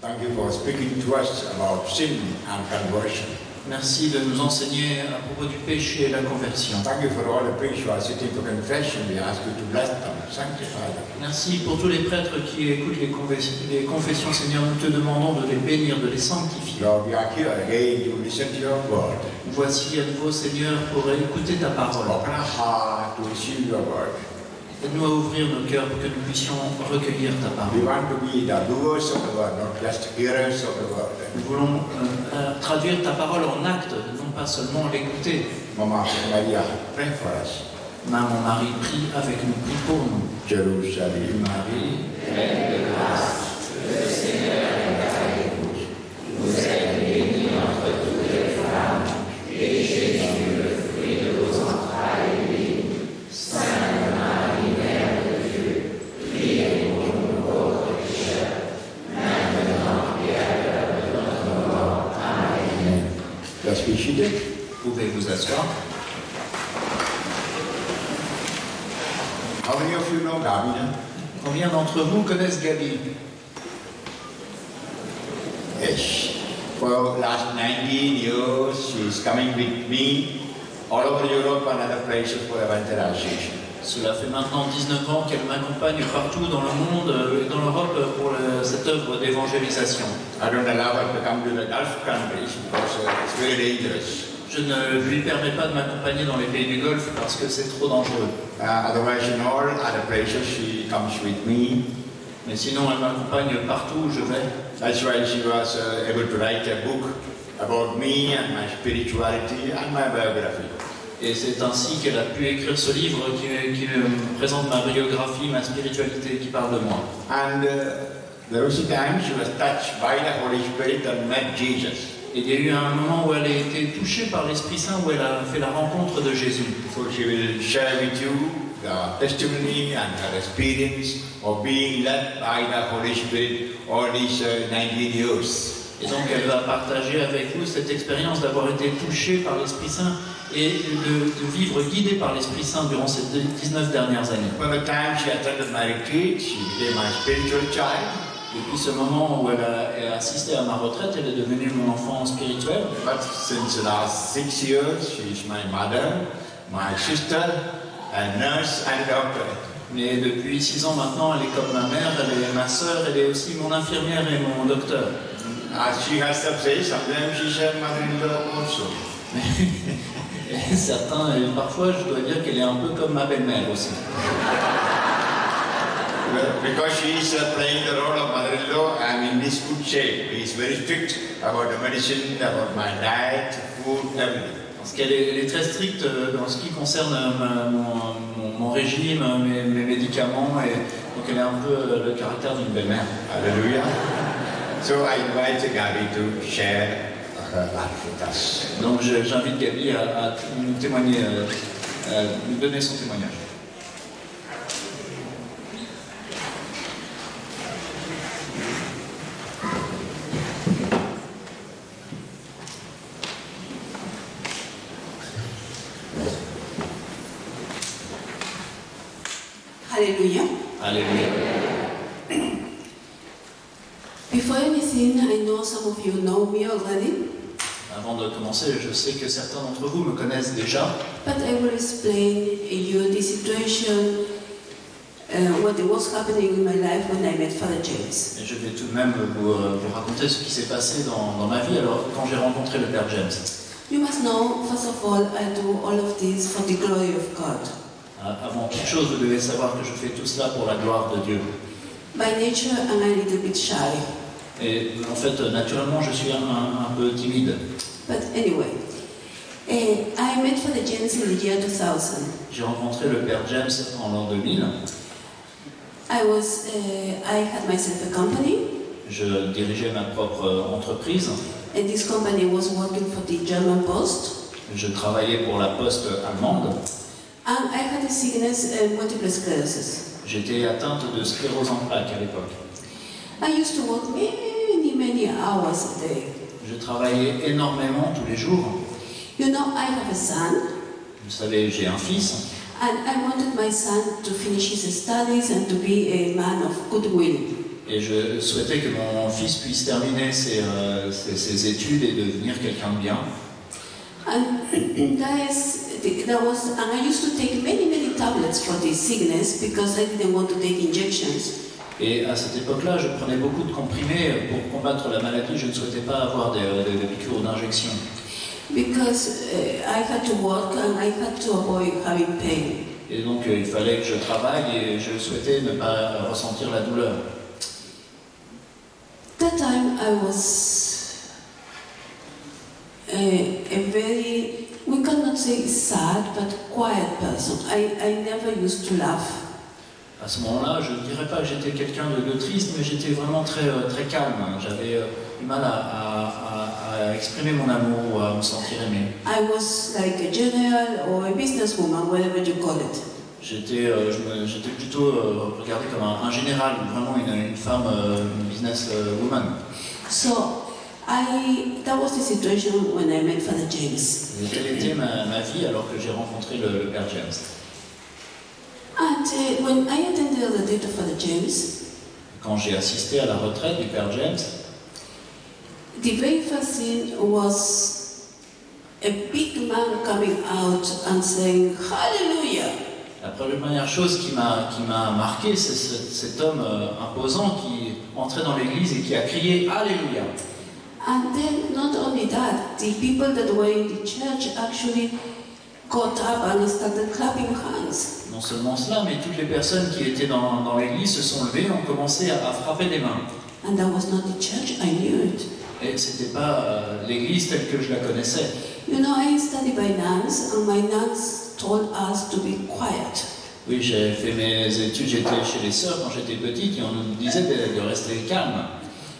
Thank you for speaking to us about sin and conversion. Merci de nous enseigner à propos du péché et la conversion. Thank you for all the priests who are sitting for confession. We ask you to bless them, sanctify them. Merci pour tous les prêtres qui écoutent les confessions, Seigneur. Nous te demandons de les bénir, de les sanctifier. Lord, we are here again to listen to your word. Voici à nouveau, Seigneur, pour écouter ta parole. Open our heart to receive your word. Aide-nous à ouvrir nos cœurs pour que nous puissions recueillir ta We parole. want to be the doers of the word, not just hearers of the word. Nous voulons traduire ta parole en actes, non pas seulement l'écouter. Mama Maria, pray for us. Maman Marie, prie avec nous, prie pour nous. Jérusalem. Marie, pleine de grâce, le Seigneur est avec vous. Vous êtes bénie entre toutes les femmes, et Jésus, le fruit de vos entrailles, est béni. Sainte Marie, Mère de Dieu, priez pour nous pauvres pécheurs, maintenant et à l'heure de notre mort. Amen. Let's be seated. Pouvez vous asseoir. How many of you know Gavina? Combien d'entre vous connaissent Gabi? Yes. For the last 19 years, she's coming with me all over Europe and other places for evangelization. Cela fait maintenant 19 ans qu'elle m'accompagne partout dans le monde et dans l'Europe pour cette œuvre d'évangélisation. I don't allow her to come to the Gulf countries because it's very dangerous. Je ne lui permets pas de m'accompagner dans les pays du Golfe parce que c'est trop dangereux. Otherwise, in all other places, she comes with me. Mais sinon, elle m'accompagne partout où je vais. That's why she was able to write a book about me and my spirituality and my biography. Et c'est ainsi qu'elle a pu écrire ce livre qui présente ma biographie, ma spiritualité, qui parle de moi. And there was a time she was touched by the Holy Spirit and met Jesus. Et il y a eu un moment où elle a été touchée par l'Esprit Saint, où elle a fait la rencontre de Jésus. So she will share with you the testimony and her experience of being led by the Holy Spirit all these 19 years. Et donc elle va partager avec vous cette expérience d'avoir été touchée par l'Esprit Saint et de vivre guidée par l'Esprit Saint durant ces 19 dernières années. From the time she attended my retreat, she became my spiritual child. Depuis ce moment où elle a assisté à ma retraite, elle est devenue mon enfant spirituel. But since the last 6 years, she is my mother, my sister, a nurse and doctor. Mais depuis 6 ans maintenant, elle est comme ma mère, elle est ma sœur, elle est aussi mon infirmière et mon docteur. As she herself says, sometimes she's a mother-in-law also. Et certains, et parfois, je dois dire qu'elle est un peu comme ma belle-mère aussi. Because she is playing the role of mother-in-law, I'm in this good shape. He is very strict about the medicine, about my diet, food, everything. Parce qu'elle est très stricte dans ce qui concerne mon régime, mes médicaments, et donc elle est un peu le caractère d'une belle-mère. Hallelujah. So I invite Gabi to share her life with us. Donc j'invite Gabi à nous témoigner, nous donner son témoignage. Hallelujah. Alléluia. Before anything, I know some of you know me already, Avant de commencer, je sais que certains d'entre vous me connaissent déjà, but I will explain you the situation, what was happening in my life when I met Father James. et je vais tout de même vous raconter ce qui s'est passé dans ma vie alors quand j'ai rencontré le Père James. You must know, first of all, I do all of this for the glory of God. Avant toute chose, vous devez savoir que je fais tout cela pour la gloire de Dieu. By nature, I'm a little bit shy, Et en fait, naturellement, je suis un peu timide. but anyway, I met Father James in the year 2000. J'ai rencontré le Père James en l'an 2000. I had myself a company, Je dirigeais ma propre entreprise. and this company was working for the German Post. Je travaillais pour la poste allemande. And I had a sickness, multiple sclerosis. J'étais atteinte de sclérose en plaques à l'époque. I used to work many hours a day. Je travaillais énormément tous les jours. You know, I have a son, Vous savez, j'ai un fils. and I wanted my son to finish his studies and to be a man of goodwill. Et je souhaitais que mon fils puisse terminer ses études et devenir quelqu'un de bien. And and I used to take many tablets for this sickness because I didn't want to take injections. Et à cette époque-là, je prenais beaucoup de comprimés pour combattre la maladie. Je ne souhaitais pas avoir des piqûres d'injection. Because I had to work and I had to avoid having pain. Et donc il fallait que je travaille et je souhaitais ne pas ressentir la douleur. That time I was a very, we cannot say sad, but quiet person. I never used to laugh. À ce moment-là, je ne dirais pas que j'étais quelqu'un de triste, mais j'étais vraiment très calme. J'avais du mal à exprimer mon amour ou à me sentir aimé. I was like a general or a businesswoman, whatever you call it. J'étais plutôt regardé comme un général, vraiment une femme, une business woman. So that was the situation when I met Father James. Et quelle était ma vie alors que j'ai rencontré le Père James? And when I attended the date of Father James, quand j'ai assisté à la retraite du Père James, the very first thing was a big man coming out and saying, Hallelujah! La première chose qui m'a marqué, c'est cet homme imposant qui entrait dans l'église et qui a crié Alléluia. And then, not only that, the people that were in the church actually got up and started clapping hands. Non seulement cela, mais toutes les personnes qui étaient dans l'église se sont levées et ont commencé à frapper des mains. And that was not the church, I knew it. Et c'était pas l'église telle que je la connaissais. You know, I studied by nuns, and my nuns told us to be quiet. Oui, j'ai fait mes études, j'étais chez les sœurs quand j'étais petite et on nous disait de rester calme,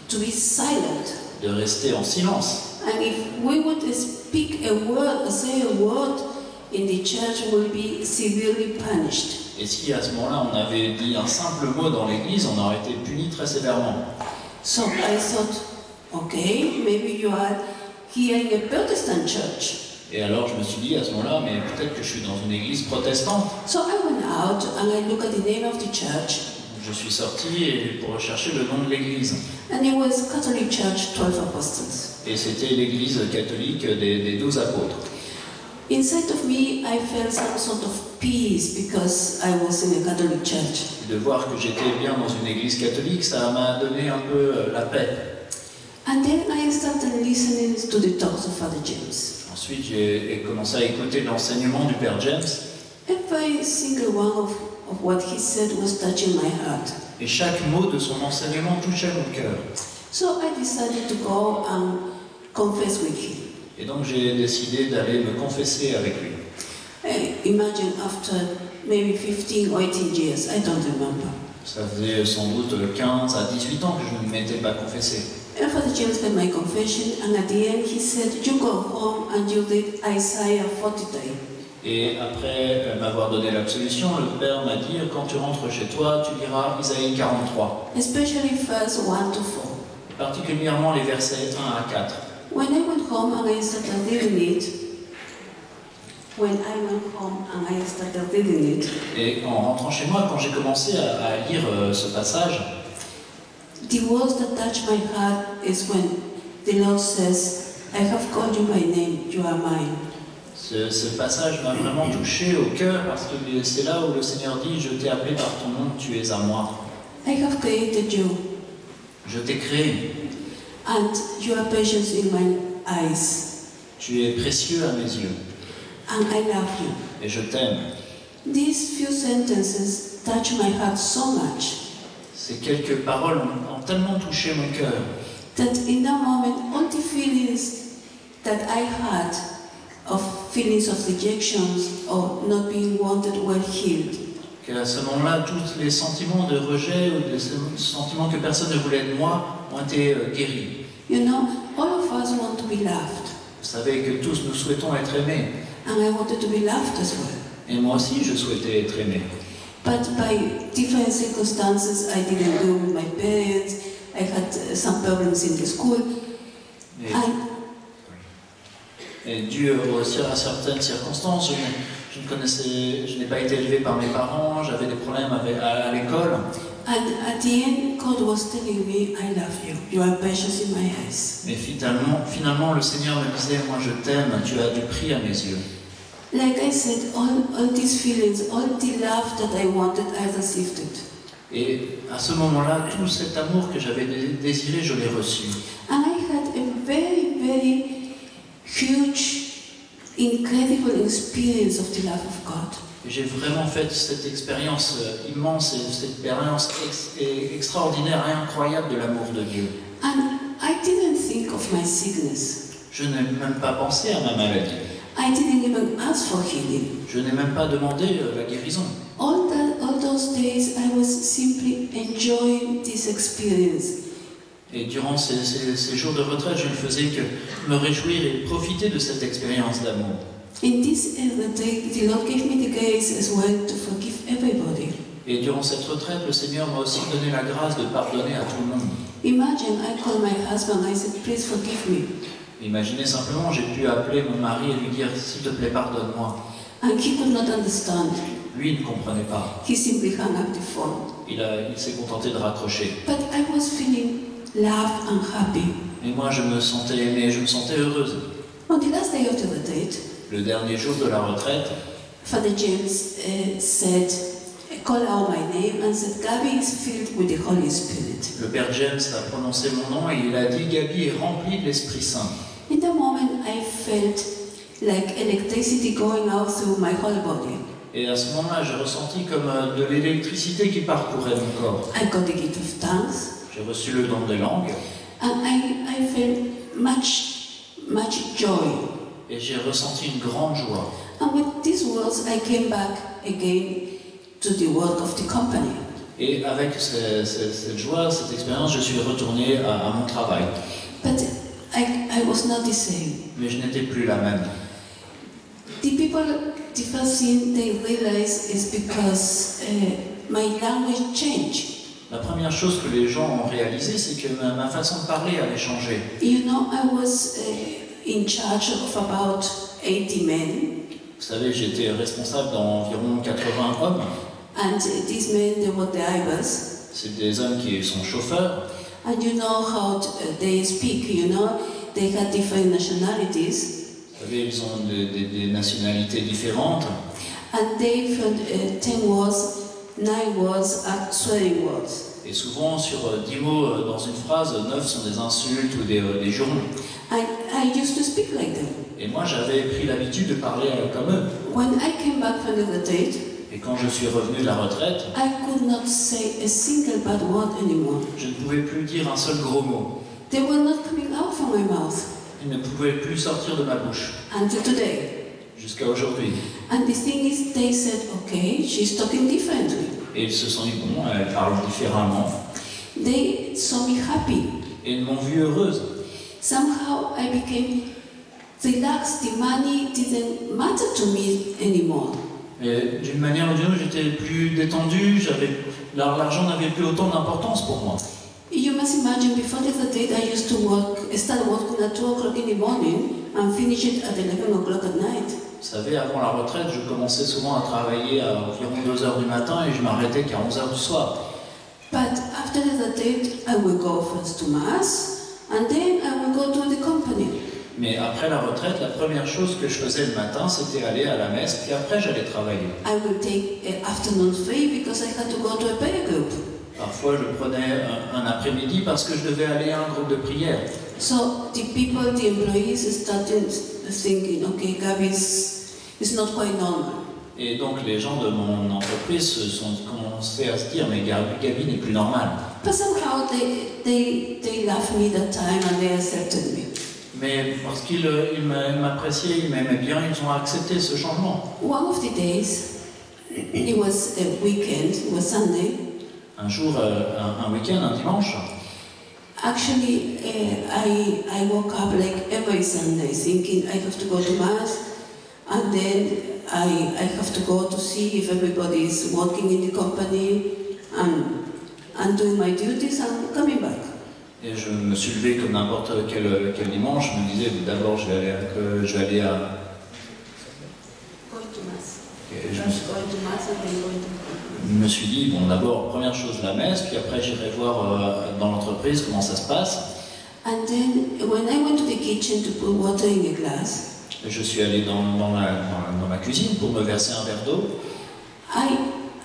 To be silent. de rester en silence. And if we would speak a word, say a word in the church, we'll be severely punished. Et si à ce moment-là on avait dit un simple mot dans l'église, on aurait été puni très sévèrement. So I thought, okay, maybe you are here in a Protestant church. Et alors je me suis dit à ce moment-là, mais peut-être que je suis dans une église protestante. So I went out and I looked at the name of the church, Je suis sorti pour rechercher le nom de l'église. and it was Catholic Church, 12 Apostles. Et c'était l'église catholique des 12 apôtres. Inside of me, I felt some sort of peace because I was in a Catholic church. De voir que j'étais bien dans une église catholique, ça m'a donné un peu la paix. And then I started listening to the talks of Father James. Ensuite, j'ai commencé à écouter l'enseignement du Père James. Every single one of what he said was touching my heart. Et chaque mot de son enseignement touchait mon cœur. So I decided to go and confess with him. Et donc j'ai décidé d'aller me confesser avec lui. Imagine after maybe 15 or 18 years, I don't remember. Ça faisait sans doute 15 à 18 ans que je ne m'étais pas confessé. And Father James had my confession, and at the end he said, you go home and you read Isaiah 43. Et après m'avoir donné l'absolution, le Père m'a dit, quand tu rentres chez toi, tu liras Isaïe 43. Especially verse 1 to 4. Particulièrement les versets 1 à 4. When I went home and I started reading it, Et en rentrant chez moi, quand j'ai commencé à lire ce passage, the words that touch my heart is when the Lord says, I have called you by name, you are mine. ce passage m'a vraiment touché au cœur parce que c'est là où le Seigneur dit, je t'ai appelé par ton nom, tu es à moi. I have created you, Je t'ai créé, and you are precious in my eyes, tu es précieux à mes yeux and I love you. et je t'aime. These few sentences touch my heart so much Ces quelques paroles ont tellement touché mon cœur that in that moment, all the feelings that I had of feelings of rejections or not being wanted were healed. qu'à ce moment-là, tous les sentiments de rejet ou des sentiments que personne ne voulait de moi ont été guéris. You know, all of us want to be loved, Vous savez que tous nous souhaitons être aimés. and I wanted to be loved as well. Et moi aussi, je souhaitais être aimé. But by different circumstances, I didn't go with my parents. I had some problems in the school. Et, And et dû aussi à certaines circonstances, je n'ai pas été élevé par mes parents, j'avais des problèmes à l'école. And at the end, God was telling me, I love you. You are precious in my eyes. Mais finalement, le Seigneur me disait, moi je t'aime, tu as du prix à mes yeux. Like I said, all these feelings, all the love that I wanted, I received it. Et à ce moment-là, tout cet amour que j'avais désiré, je l'ai reçu. And I had a very, very huge, incredible experience of the love of God. Et j'ai vraiment fait cette expérience immense, et cette expérience extraordinaire et incroyable de l'amour de Dieu. And I didn't think of my sickness. Je n'ai même pas pensé à ma maladie. I didn't even ask for healing. Je n'ai même pas demandé la guérison. All those days, I was simply enjoying this experience. Et durant ces jours de retraite, je ne faisais que me réjouir et profiter de cette expérience d'amour. In this retreat, the Lord gave me the grace as well to forgive everybody. Et durant cette retraite, le Seigneur m'a aussi donné la grâce de pardonner à tout le monde. Imagine, I called my husband, I said, please forgive me. Imaginez simplement, j'ai pu appeler mon mari et lui dire, s'il te plaît, pardonne-moi. And he could not understand. Lui, il ne comprenait pas. He simply hung up the phone. Il s'est contenté de raccrocher. But I was feeling loved and happy. Et moi, je me sentais aimée, je me sentais heureuse. On the last day of the retreat, Le dernier jour de la retraite, Father James said, called out my name and said, Gabi is filled with the Holy Spirit. le Père James a prononcé mon nom et il a dit, Gabi est remplie de l'Esprit Saint. In the moment, I felt like electricity going out through my whole body. Et à ce moment-là, j'ai ressenti comme de l'électricité qui parcourait mon corps. I got the gift of tongues, J'ai reçu le don des langues and I felt much joy. et j'ai ressenti une grande joie. And with these words, I came back again to the work of the company. Et avec cette joie, cette expérience, je suis retourné à mon travail. But I was not the same. Mais je n'étais plus la même. The people, the first thing they realize is because my language changed. La première chose que les gens ont réalisé, c'est que ma façon de parler avait changé. You know, I was in charge of about 80 men, Vous savez, j'étais responsable d'environ 80 hommes. and these men, they were drivers. C'est des hommes qui sont chauffeurs. And you know how they speak, you know, they had different nationalities. Vous savez, ils ont des nationalités différentes. And they found 10 words, 9 words are swearing words. Et souvent, sur 10 mots dans une phrase, 9 sont des insultes ou des jurons. I used to speak like them. Et moi, j'avais pris l'habitude de parler comme eux. When I came back from the retreat, Et quand je suis revenu de la retraite, I could not say a single bad word anymore. je ne pouvais plus dire un seul gros mot. They were not coming out from my mouth Ils ne pouvaient plus sortir de ma bouche, until today. jusqu'à aujourd'hui. And the thing is, they said, okay, she's talking differently. Et ils se sont dit, bon, elle parle différemment. They saw me happy. Et ils m'ont vue heureuse. Somehow I became relaxed. The money didn't matter to me anymore. Et d'une manière ou d'une autre, j'étais plus détendu, l'argent n'avait plus autant d'importance pour moi. You must imagine, before the retreat, I used to start working at 2 o'clock in the morning and finish it at 11 o'clock at night. Vous savez, avant la retraite, je commençais souvent à travailler à environ 2 heures du matin et je m'arrêtais qu'à 11 heures du soir. But after the retreat, I will go first to Mass, and then I will go to the company. Mais après la retraite, la première chose que je faisais le matin, c'était aller à la messe, puis après j'allais travailler. I will take an afternoon free because I had to go to a prayer group. Parfois, je prenais un après-midi parce que je devais aller à un groupe de prière. So the people, the employees started thinking, okay, Gabi is not quite normal. Et donc les gens de mon entreprise se sont commencé à se dire, mais Gabi n'est plus normale. But somehow they loved me that time and they accepted me. Mais parce qu'ils m'appréciaient, ils m'aimaient bien, ils ont accepté ce changement. One of the days, it was a weekend, it was Sunday. Un jour, un week-end, un dimanche, Actually, I woke up like every Sunday thinking I have to go to Mass, and then I have to go to see if everybody is working in the company and doing my duties and coming back. et je me suis levé comme n'importe quel dimanche. Je me disais, d'abord, je vais aller à... Going to Mass. Et je me First going to Mass and then going to me suis dit, bon, d'abord, première chose, la messe, puis après, j'irai voir dans l'entreprise comment ça se passe. And then when I went to the kitchen to put water in a glass, Je suis allé dans ma cuisine pour me verser un verre d'eau.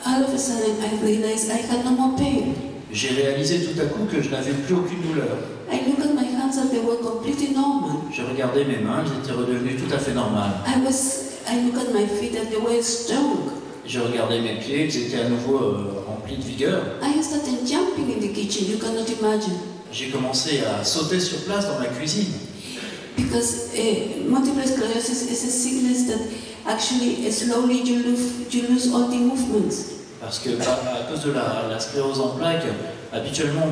all of a sudden I realized I had no more pain. J'ai réalisé tout à coup que je n'avais plus aucune douleur. I looked at my hands and they were completely normal. J'ai regardé mes mains, elles étaient redevenues tout à fait normales. I looked at my feet and they were strong. J'ai regardé mes pieds, ils étaient à nouveau remplis de vigueur. I started jumping in the kitchen, you cannot imagine. J'ai commencé à sauter sur place dans ma cuisine. Because multiple sclerosis is a sickness that actually slowly you lose all the movements. Parce que à cause de la sclérose en plaques, habituellement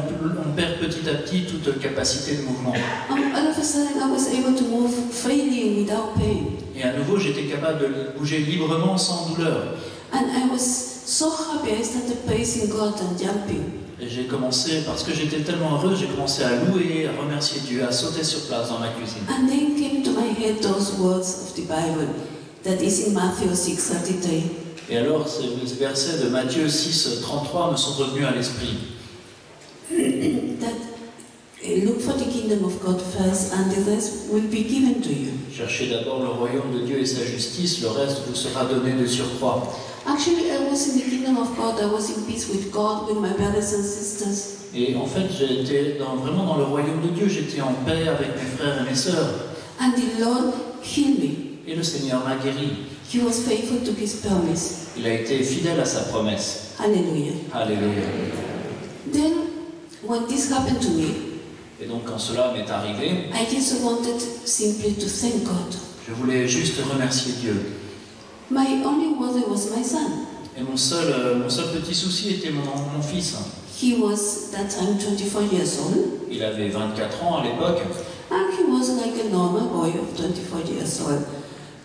on perd petit à petit toute capacité de mouvement. All of a sudden I was able to move freely without pain. Et à nouveau j'étais capable de bouger librement sans douleur. And I was so happy, I started praising God and jumping. Et j'ai commencé, parce que j'étais tellement heureuse, j'ai commencé à louer, à remercier Dieu, à sauter sur place dans ma cuisine. And then came to my head those words of the Bible that is in Matthew 6:33. Et alors ces versets de Matthieu 6:33 me sont revenus à l'esprit. That look for the kingdom of God first and the rest will be given to you. Cherchez d'abord le royaume de Dieu et sa justice, le reste vous sera donné de surcroît. Actually, I was in the kingdom of God. I was in peace with God, with my brothers and sisters. Et en fait, j'étais vraiment dans le royaume de Dieu, j'étais en paix avec mes frères et mes sœurs. And the Lord healed me. Et le Seigneur m'a guéri. He was faithful to his promise. Il a été fidèle à sa promesse. Hallelujah. Alléluia. Then, when this happened to me, Et donc quand cela m'est arrivé, I just wanted simply to thank God. je voulais juste remercier Dieu. My only worry was my son. Et mon seul petit souci était mon fils. He was that time 24 years old. Il avait 24 ans à l'époque. And he was like a normal boy of 24 years old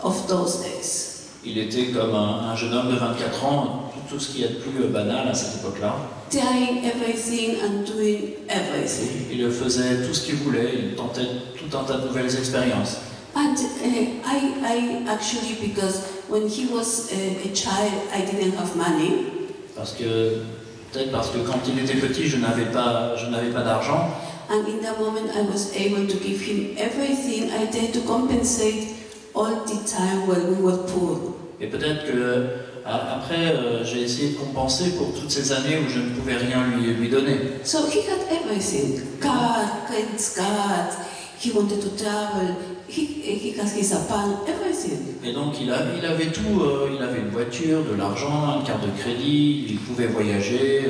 of those days. Il était comme un jeune homme de 24 ans, tout ce qui est de plus banal à cette époque-là. Trying everything and doing everything. Il faisait tout ce qu'il voulait, il tentait tout un tas de nouvelles expériences. And I actually, because when he was a child, I didn't have money. Peut-être parce que quand il était petit, je n'avais pas d'argent. And in that moment, I was able to give him everything I did to compensate all the time when we were poor. Et peut-être que après, j'ai essayé de compenser pour toutes ces années où je ne pouvais rien lui donner. So he had everything: car, credit card. He wanted to travel. He has his apartment, everything. Et donc il avait tout, il avait une voiture, de l'argent, une carte de crédit, il pouvait voyager.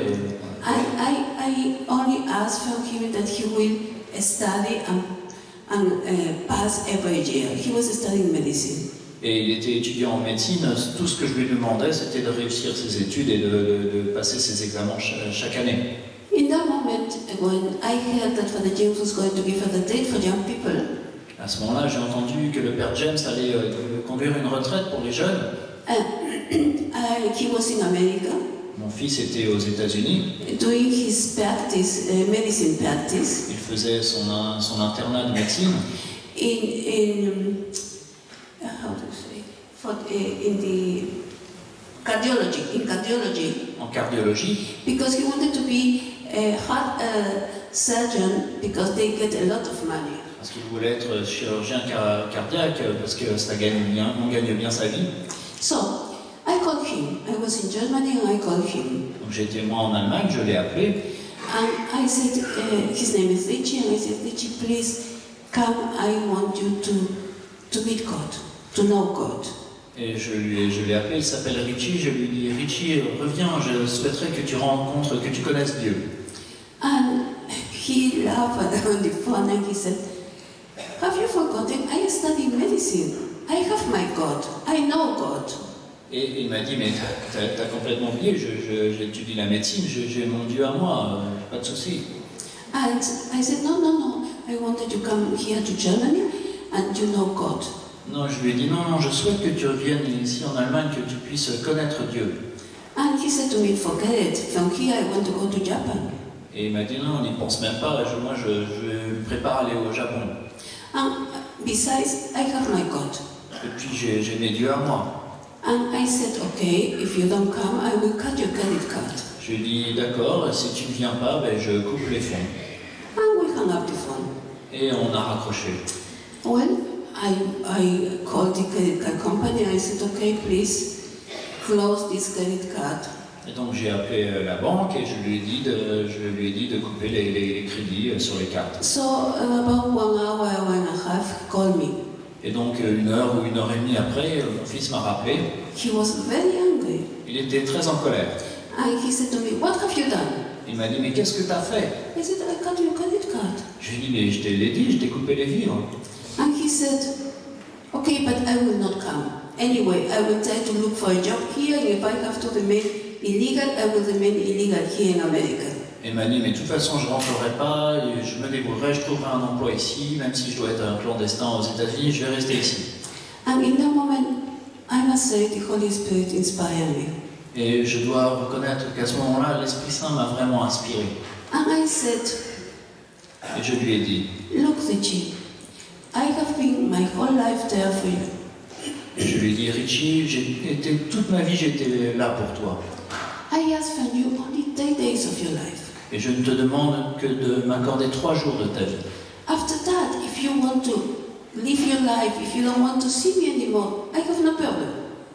I only asked from him that he will study and pass every year. He was studying medicine. Et il était étudiant en médecine, tout ce que je lui demandais c'était de réussir ses études et de passer ses examens chaque année. In that moment, when I heard that Father James was going to give us a date for young people, à ce moment-là, j'ai entendu que le Père James allait conduire une retraite pour les jeunes. he was in America. Mon fils était aux États-Unis. Doing his practice, medicine practice. Il faisait son internat de médecine. How to say? In the cardiology. In cardiology. En cardiologie. Because he wanted to be a heart surgeon because they get a lot of money. Parce qu'il voulait être chirurgien cardiaque, parce que on gagne bien sa vie. So, I called him. I was in Germany and I called him. Donc j'étais moi en Allemagne, je l'ai appelé. And I said, his name is Richie, and I said, Richie, please come, I want you to meet God, to know God. Et je l'ai appelé, il s'appelle Richie, je lui ai dit, Richie, reviens, je souhaiterais que tu rencontres, que tu connaisses Dieu. And he laughed on the phone and he said, have you forgotten? I study medicine. I have my God. I know God. Et il m'a dit, mais t'as complètement oublié, j'étudie la médecine, j'ai mon Dieu à moi, pas de souci. And I said, no, I wanted to come here to Germany and you know God. Non, je lui ai dit, non, je souhaite que tu reviennes ici en Allemagne, que tu puisses connaître Dieu. And he said to me, forget it, from here I want to go to Japan. Et il m'a dit, non, on n'y pense même pas, moi je me prépare à aller au Japon. Besides, I have my God. Et puis j'ai mes dieux à moi. And I said, okay, if you don't come, I will cut your credit card. Je lui ai dit d'accord, si tu ne viens pas, ben, je coupe les fonds. And we hung up the phone. Et on a raccroché. Well, I called the credit card company. I said, okay, please close this credit card. Et donc j'ai appelé la banque et je lui ai dit de couper les crédits sur les cartes. So about 1 hour and a half, he called me. Et donc 1 heure ou 1 heure et demie après, mon fils m'a rappelé. He was very angry. Il était très en colère. And he said to me, what have you done? Il m'a dit, mais qu'est-ce que tu as fait? I said, I cut your credit card. Je lui ai dit, mais je te l'ai dit, je t'ai coupé les vivres. And he said, okay, but I will not come. Anyway, I will try to look for a job here. If I have to remain illegal, I will remain illegal here in America. Et il m'a dit, mais de toute façon, je ne rentrerai pas, et je me débrouillerai, je trouverai un emploi ici, même si je dois être un clandestin aux États-Unis, je vais rester ici. And in that moment, I must say, the Holy Spirit inspired me. Et je dois reconnaître qu'à ce moment-là, l'Esprit Saint m'a vraiment inspiré. And I said, Et je lui ai dit, look, Richie, I have been my whole life there for you. et je lui ai dit, Richie, toute ma vie, j'étais là pour toi. I ask from you only 3 days of your life. Et je ne te demande que de m'accorder 3 jours de ta vie. After that, if you want to live your life, if you don't want to see me anymore, I have no problem.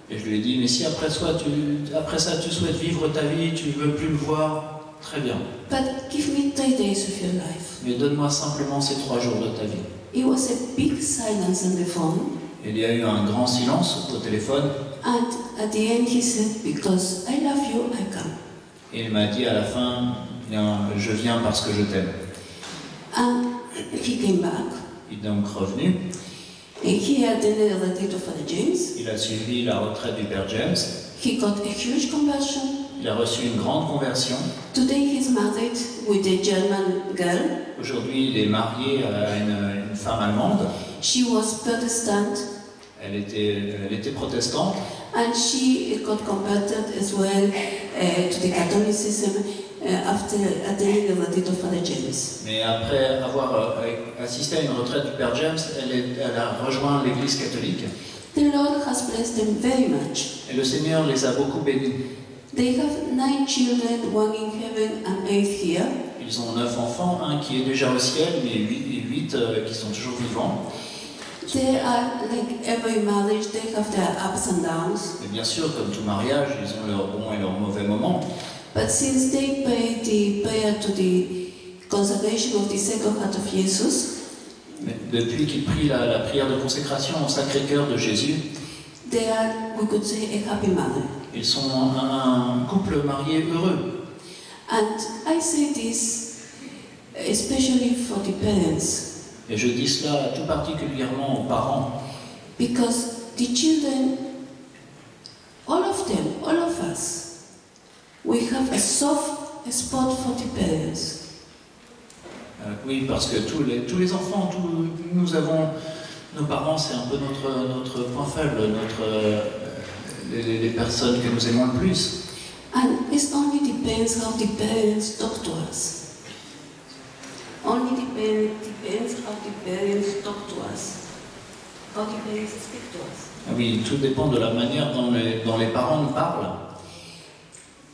Et je lui ai dit, mais si après ça, tu souhaites vivre ta vie, tu ne veux plus me voir, très bien. But give me 3 days of your life. Mais donne-moi simplement ces 3 jours de ta vie. It was a big silence on the phone. Il y a eu un grand silence au téléphone. And at the end he said, because I love you, I come. Et il m'a dit à la fin, bien, je viens parce que je t'aime. And he came back. Il est donc revenu. And he attended the retreat of Father James. Il a suivi la retraite du Père James. He got a huge conversion. Il a reçu une grande conversion. Today he's married with a German girl. Aujourd'hui, il est marié à une femme allemande. She was Protestant. Elle était protestante. And she got converted as well to the Catholicism after attending the retreat of Father James. Mais après avoir assisté à une retraite du Père James, elle a rejoint l'Église catholique. The Lord has blessed them very much. Et le Seigneur les a beaucoup bénis. They have 9 children, 1 in heaven and 8 here. Ils ont 9 enfants, un qui est déjà au ciel, mais 8 qui sont toujours vivants. They are like every marriage, they have their ups and downs. Et bien sûr, comme tout mariage, ils ont leurs bons et leurs mauvais moments. But since they pay the prayer to the consecration of the Sacred Heart of Jesus, Mais depuis qu'ils prient la prière de consécration au Sacré-Cœur de Jésus, they are, we could say, a happy marriage. ils sont un couple marié heureux. And I say this especially for the parents, Et je dis cela tout particulièrement aux parents, because the children, all of them, all of us, we have a soft spot for the parents. Oui, parce que tous les enfants, nous avons, nos parents, c'est un peu notre point faible, les personnes que nous aimons le plus. And it only depends how the parents talk to us. Only depends how the parents talk to us. How the parents speak to us. Oui, tout dépend de la manière dont les parents nous parlent.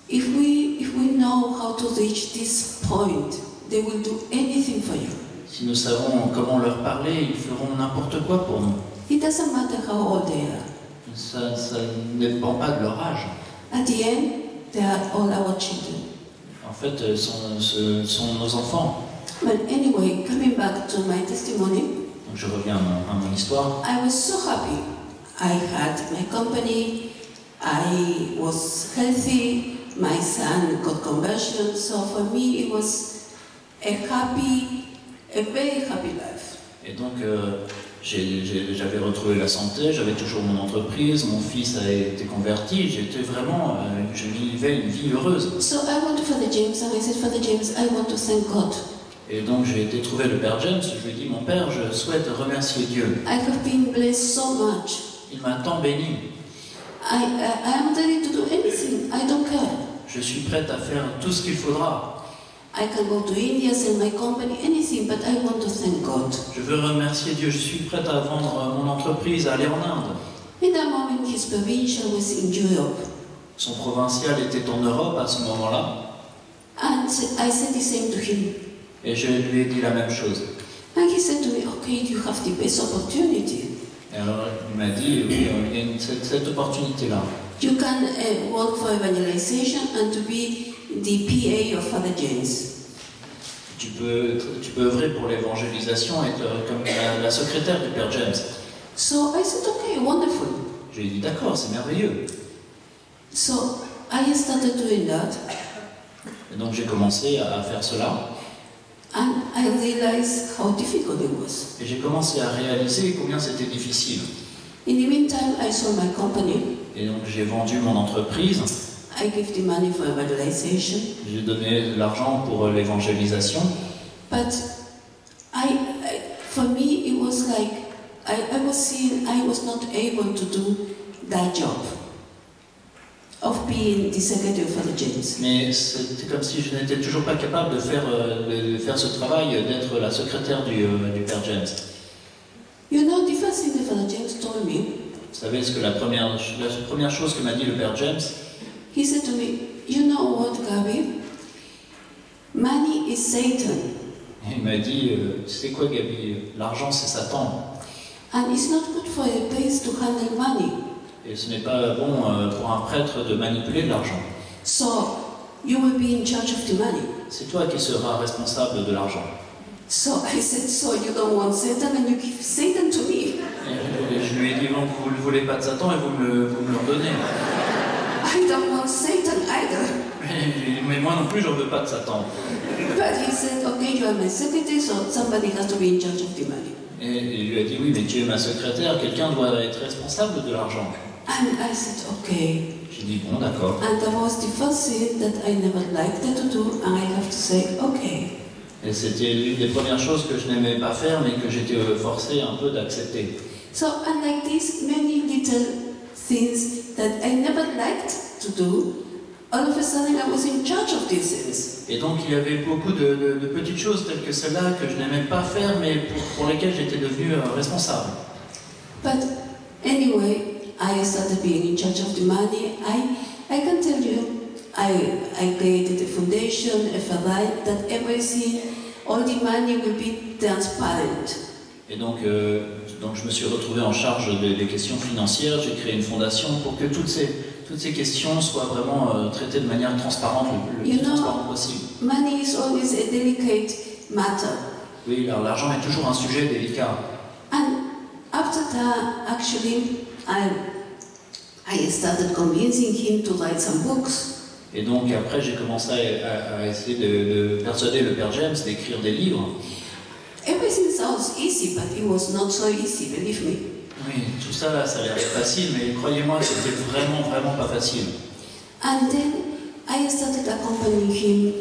If we know how to reach this point, they will do anything for you. Si nous savons comment leur parler, ils feront n'importe quoi pour nous. It doesn't matter how old they are. Ça ne dépend pas de leur âge. At the end, they are all our children. En fait, ce sont nos enfants. But anyway, coming back to my testimony, Donc je reviens à mon histoire. I was so happy. I had my company, I was healthy, my son got conversion, so for me it was a very happy life. Et donc j'avais retrouvé la santé, j'avais toujours mon entreprise, mon fils a été converti, je vivais une vie heureuse. So I went to Father James and I said, Father James, I want to thank God. Et donc j'ai été trouver le Père James, je lui ai dit, mon Père, je souhaite remercier Dieu. I have been blessed so much. Il m'a tant béni. I am ready to do anything, I don't care. Je suis prête à faire tout ce qu'il faudra. I can go to India, sell my company, anything, but I want to thank God. Je veux remercier Dieu, je suis prête à vendre mon entreprise, à aller en Inde. In that moment, his provincial was in Europe. Son provincial était en Europe à ce moment-là, And I said the same to him. et je lui ai dit la même chose. And he said to me, okay, you have the best opportunity. Et alors il m'a dit, oui, il y a cette opportunité-là. You can work for evangelization and to be the PA of Father James. Tu peux œuvrer pour l'évangélisation et être comme la secrétaire du Père James. So I said, okay, wonderful. Je lui ai dit, d'accord, c'est merveilleux. So I started doing that, Et donc j'ai commencé à faire cela, and I realized how difficult it was. et j'ai commencé à réaliser combien c'était difficile. In the meantime, I sold my company. Et donc j'ai vendu mon entreprise, I gave the money for evangelization. j'ai donné de l'argent pour l'évangélisation, But for me, it was like I was seeing I was not able to do that job of being the secretary of Father James. mais c'était comme si je n'étais toujours pas capable de faire ce travail, d'être la secrétaire du Père James. You know, the first thing that Father James told me, Vous savez ce que la première chose que m'a dit le Père James? he said to me, you know what, Gabi? Money is Satan, Il m'a dit, tu sais quoi Gabi, l'argent c'est Satan, and it's not good for a priest to handle money. et ce n'est pas bon pour un prêtre de manipuler de l'argent. So you will be in charge of the money. C'est toi qui seras responsable de l'argent. So I said, so you don't want Satan and you give Satan to me. Et je lui ai dit, bon, vous ne voulez pas de Satan et vous me le redonnez. I don't want Satan either. Mais moi non plus, j'en veux pas de Satan. But he said, okay, you are my secretary, so somebody has to be in charge of the money. Et il lui a dit, oui, mais tu es ma secrétaire, quelqu'un doit être responsable de l'argent. And I said, okay. J'ai dit, bon, d'accord. And that was the first thing that I never liked to do, and I have to say, okay. Et c'était l'une des premières choses que je n'aimais pas faire, mais que j'étais forcé un peu d'accepter. So, and like these many little things that I never liked to do, all of a sudden I was in charge of these things. Et donc il y avait beaucoup de petites choses telles que celle-là que je n'aimais pas faire, mais pour lesquelles j'étais devenu responsable. But anyway, I started being in charge of the money. I can tell you, I created a foundation, a FRI, that everything, all the money will be transparent. Et donc je me suis retrouvé en charge des questions financières. J'ai créé une fondation pour que toutes ces questions soient vraiment traitées de manière transparente, le plus transparente possible. Money is always a delicate matter. Oui, alors l'argent est toujours un sujet délicat. And after that, actually, I started convincing him to write some books. Et donc après, j'ai commencé à essayer de persuader le Père James d'écrire des livres. Everything sounds easy, but it was not so easy, believe me. Oui, tout ça là, ça a l'air facile, mais croyez-moi que c'était vraiment pas facile. And then I started accompanying him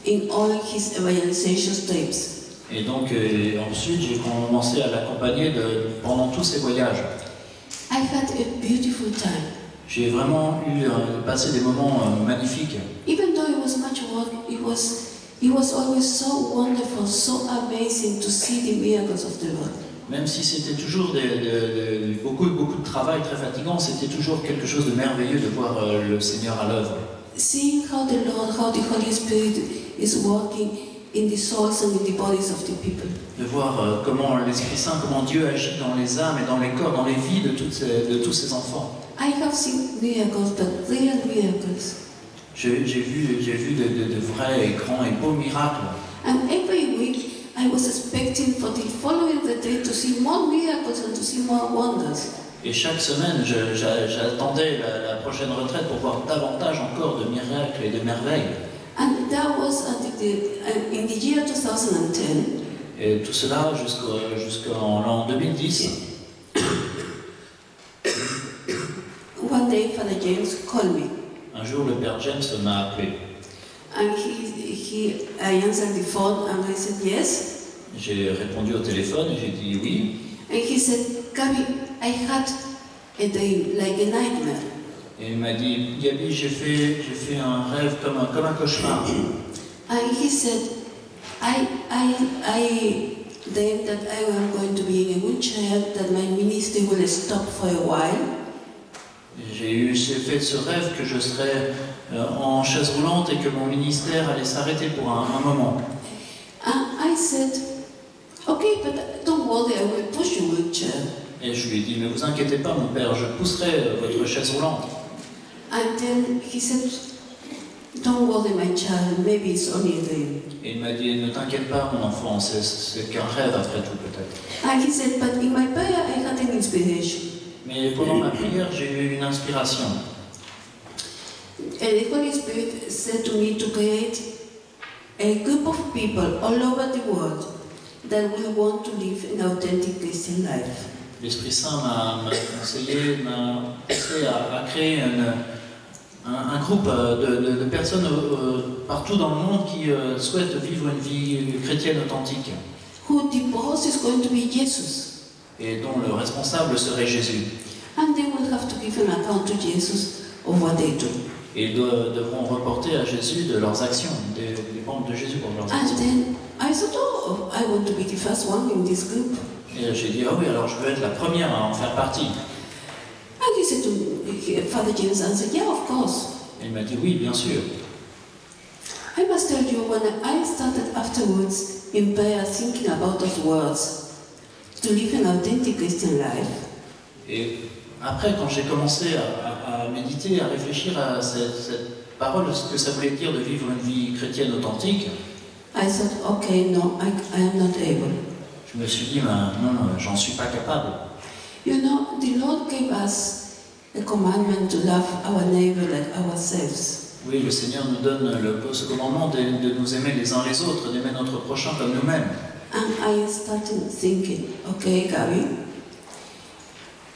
in all his evangelization trips. Et donc ensuite, j'ai commencé à l'accompagner pendant tous ses voyages. I had a beautiful time. J'ai vraiment passé des moments magnifiques. Even though it was much work, it was always so wonderful, so amazing to see the miracles of the Lord. Même si c'était toujours beaucoup de travail très fatigant, c'était toujours quelque chose de merveilleux de voir le Seigneur à l'œuvre. Seeing how the Holy Spirit is working in the souls and in the bodies of the people. De voir comment l'Esprit Saint, comment Dieu agit dans les âmes et dans les corps, dans les vies de tous ces enfants. I have seen miracles, but real miracles. J'ai vu de vrais et grands et beaux miracles. And every week I was expecting for the following day to see more miracles and to see more wonders. Et chaque semaine, j'attendais la prochaine retraite pour voir davantage encore de miracles et de merveilles. And that was in the year 2010. Et tout cela jusqu'en l'an 2010. One day, Father James called me. Un jour, le Père James m'a appelé. And I answered the phone and I said yes. J'ai répondu au téléphone et j'ai dit oui. And he said, Gabi, I had a day like a nightmare. Et il m'a dit, Gabi, j'ai fait un rêve comme un cauchemar. And he said, I dreamed that I am going to be in a wheelchair, that my ministry will stop for a while. J'ai fait ce rêve que je serais en chaise roulante et que mon ministère allait s'arrêter pour un moment. I said, okay, but don't worry, I will push your wheelchair. Et je lui ai dit, mais vous inquiétez pas mon père, je pousserai votre chaise roulante. And then he said, don't worry my child, maybe it's only a dream. Et il m'a dit, ne t'inquiète pas mon enfant, c'est qu'un rêve après tout peut-être. And he said, but in my prayer I had an inspiration. Mais pendant ma prière, j'ai eu une inspiration. And the Holy Spirit said to me to create a group of people all over the world that will want to live an authentic Christian life. L'Esprit Saint m'a conseillé, m'a poussé à créer un groupe de personnes partout dans le monde qui souhaitent vivre une vie chrétienne authentique. Who the boss is going to be Jesus. Et dont le responsable serait Jésus. And they will have to give an account to Jesus of what they do. Et ils devront reporter à Jésus de leurs actions, dépendre de Jésus pour leurs actions. And then I thought, oh, I want to be the first one in this group. Et j'ai dit, ah oui, alors je veux être la première à en faire partie. And he said to me, Father James answered, yeah, of course. Et il m'a dit, oui, bien sûr. I must tell you, when I started afterwards in prayer thinking about those words, to live an authentic Christian life. Et après, quand j'ai commencé à méditer, à réfléchir à cette parole, ce que ça voulait dire de vivre une vie chrétienne authentique, I thought, okay, no, I am not able. je me suis dit, ben, non, j'en suis pas capable. You know, the Lord gave us a commandment to love our neighbor like ourselves. Oui, le Seigneur nous donne ce commandement de nous aimer les uns les autres, d'aimer notre prochain comme nous-mêmes. And I started thinking, okay, Gary,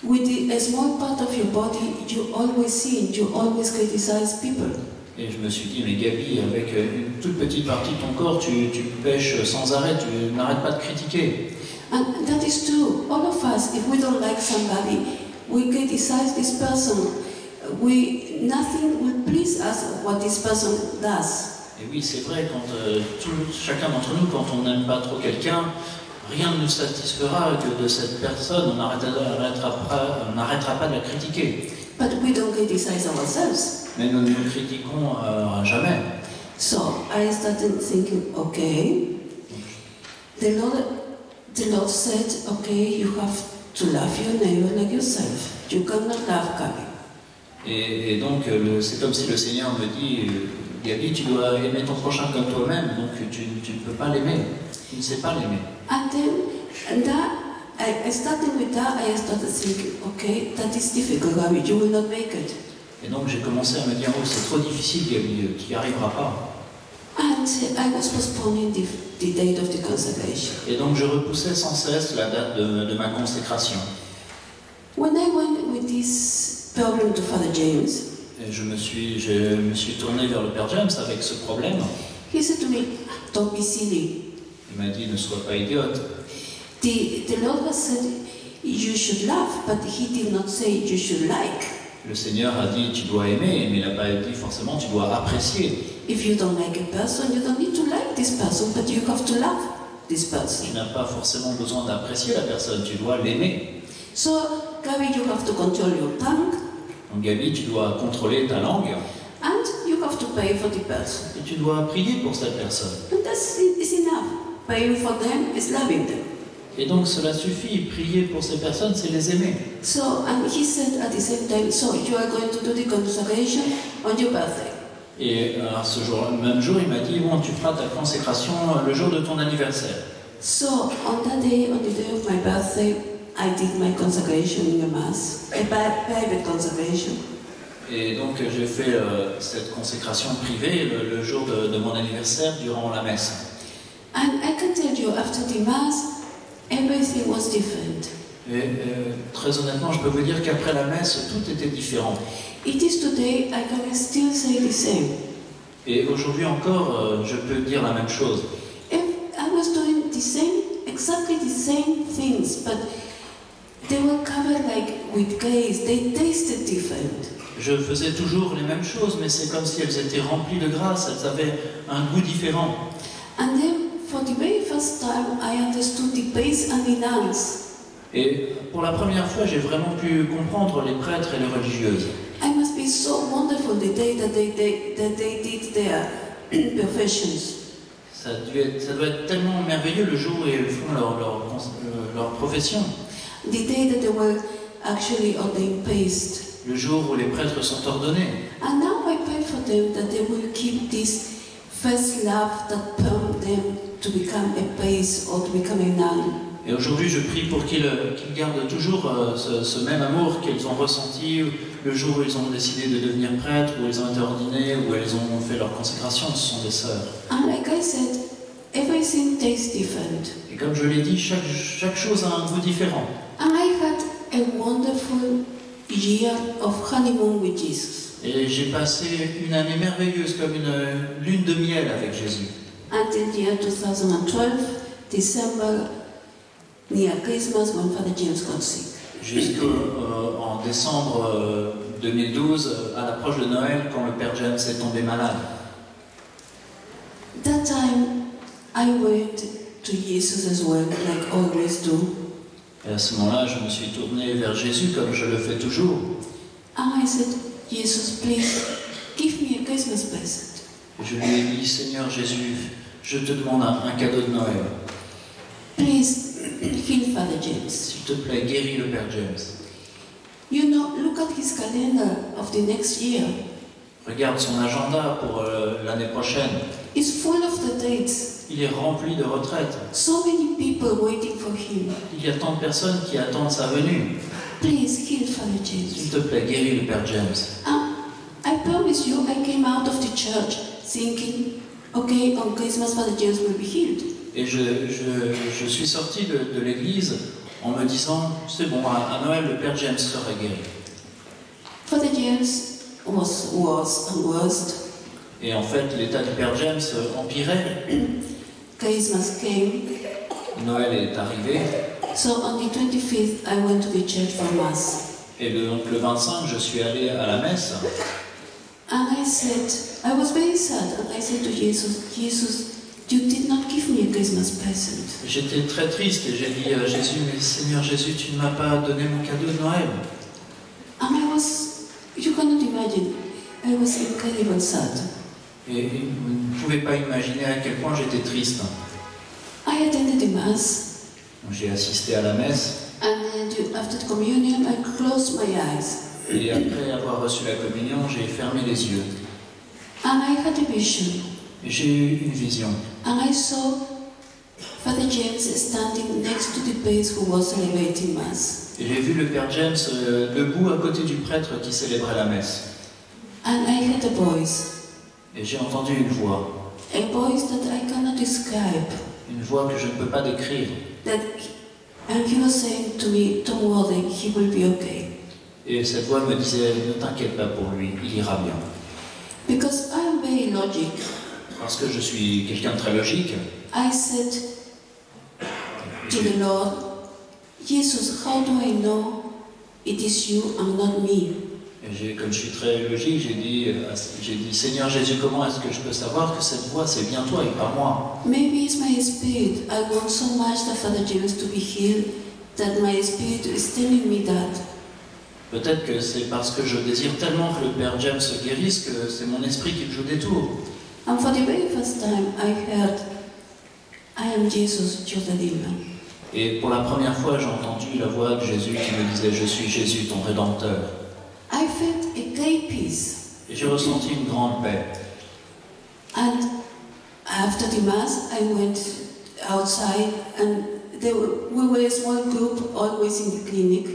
with a small part of your body, you always sin, you always criticize people. Et je me suis dit, mais Gabi, avec une toute petite partie de ton corps, tu pêches sans arrêt, tu n'arrêtes pas de critiquer. And that is true. All of us, if we don't like somebody, we criticize this person. Nothing will please us what this person does. Et oui, c'est vrai, quand chacun d'entre nous, quand on n'aime pas trop quelqu'un, rien ne nous satisfera que de cette personne, on n'arrêtera pas de la critiquer. But we don't criticize ourselves. Mais nous ne nous critiquons jamais. So I started thinking, okay, the Lord said, okay, you have to love your neighbor like yourself. You cannot love Gabi. Et donc, c'est comme si le Seigneur me dit, Gabi, tu dois aimer ton prochain comme toi-même, donc tu ne peux pas l'aimer. Tu ne sais pas l'aimer. And that, I started with that, I started thinking, okay, that is difficult, Gabi, you will not make it. Et donc j'ai commencé à me dire, oh, c'est trop difficile, Gabi, tu n'y arriveras pas. And I was postponing the date of the consecration. Et donc je repoussais sans cesse la date de ma consécration. When I went with this problem to Father James, et je me suis tourné vers le Père James avec ce problème. He said to me, don't be silly. Il m'a dit, ne sois pas idiote. The Lord has said you should love, but He did not say you should like. Le Seigneur a dit, tu dois aimer, mais il n'a pas dit forcément, tu dois apprécier. If you don't like a person, you don't need to like this person, but you have to love this person. Tu n'as pas forcément besoin d'apprécier la personne, tu dois l'aimer. So, Gabi, you have to control your tongue. Donc Gabi, tu dois contrôler ta langue. And you have to pray for the person. Et tu dois prier pour cette personne. And that's enough. Praying for them is loving them. Et donc cela suffit, prier pour ces personnes, c'est les aimer. So, and he said at the same time, so you are going to do the consecration on your birthday. Et à ce jour, le même jour, il m'a dit, bon, tu feras ta consécration le jour de ton anniversaire. So, on that day, on the day of my birthday, I did my consecration in the mass, a private consecration. Et donc j'ai fait cette consécration privée le jour de mon anniversaire durant la messe. And I can tell you, after the mass, everything was different. Et très honnêtement, je peux vous dire qu'après la messe, tout était différent. It is today, I can still say the same. Et aujourd'hui encore, je peux dire la même chose. If I was doing the same, exactly the same things, but they were covered like with grace. They tasted different. Je faisais toujours les mêmes choses, mais c'est comme si elles étaient remplies de grâce, elles avaient un goût différent. And then, for the very first time, I understood the base and the nuns. Et pour la première fois, j'ai vraiment pu comprendre les prêtres et les religieuses. it's so wonderful the day that they did their professions. Ça doit être tellement merveilleux le jour où ils font leur profession. The day that they were actually ordained priest. Le jour où les prêtres sont ordonnés. And now I pray for them that they will keep this first love that prompted them to become a priest or to become a nun. Et aujourd'hui, je prie pour qu'ils gardent toujours ce même amour qu'ils ont ressenti le jour où ils ont décidé de devenir prêtres, où ils ont été ordonnés, où ils ont fait leur consécration. Ce sont des sœurs. And like I said, everything tastes different. Et comme je l'ai dit, chaque chose a un goût différent. And I had a wonderful year of honeymoon with Jesus. Et j'ai passé une année merveilleuse, comme une lune de miel avec Jésus. Until the year 2012, December, near Christmas, when Father James got sick. Jusqu'en décembre 2012, à l'approche de Noël, quand le Père James est tombé malade. That time, I went to Jesus as well, like always do. Et à ce moment-là, je me suis tourné vers Jésus, comme je le fais toujours. And I said, Jesus, please, give me a Christmas present. Et je lui ai dit, Seigneur Jésus, je te demande un cadeau de Noël. Please, heal Father James. S'il te plaît, guéris le Père James. You know, look at his calendar of the next year. Regarde son agenda pour l'année prochaine. It's full of the dates. Il est rempli de retraites. So many people waiting for him. Il y a tant de personnes qui attendent sa venue. Please heal Father S'il James. te plaît, guéris le Père James. I promise you, I came out of the church thinking, okay, on Christmas Father James will be healed. Et je suis sorti de l'église en me disant, c'est bon, à Noël, le Père James sera guéri. Father James was worse and worse. Et en fait, l'état du Père James empirait. Christmas came. Noël est arrivé. So on the 25th, I went to the church for Mass. Et donc le 25, je suis allé à la messe. And I said, I was very sad. And I said to Jesus, Jesus, you did not give me a Christmas present. J'étais très triste et j'ai dit à Jésus, mais Seigneur Jésus, tu ne m'as pas donné mon cadeau de Noël. And I was, you cannot imagine, I was incredibly sad. Et vous ne pouvez pas imaginer à quel point j'étais triste. I attended the Mass. J'ai assisté à la messe. And then after the communion, I closed my eyes. Et après avoir reçu la communion, j'ai fermé les yeux. And I had a vision. Et j'ai eu une vision. And I saw Father James standing next to the priest who was celebrating Mass. Et j'ai vu le Père James debout à côté du prêtre qui célébrait la messe. And I heard a voice. Et j'ai entendu une voix. A voice that I cannot describe. Une voix que je ne peux pas décrire. And he was saying to me, don't worry, he will be okay. Et cette voix me disait, ne t'inquiète pas pour lui, il ira bien. Because I am very logic. Parce que je suis quelqu'un de très logique. I said to the Lord, Jesus, how do I know it is you and not me? Et comme je suis très logique, j'ai dit, Seigneur Jésus, comment est-ce que je peux savoir que cette voix c'est bien toi et pas moi? Maybe it's my spirit. I want so much that Father James to be healed that my spirit is telling me that. Peut-être que c'est parce que je désire tellement que le Père James se guérisse que c'est mon esprit qui me joue des tours. And for the very first time, I heard, I am Jesus, your Redeemer. Et pour la première fois, j'ai entendu la voix de Jésus qui me disait, je suis Jésus, ton Rédempteur. I felt a great peace. Et j'ai ressenti une grande paix. And after the Mass, I went outside and we were a small group, always in the clinic.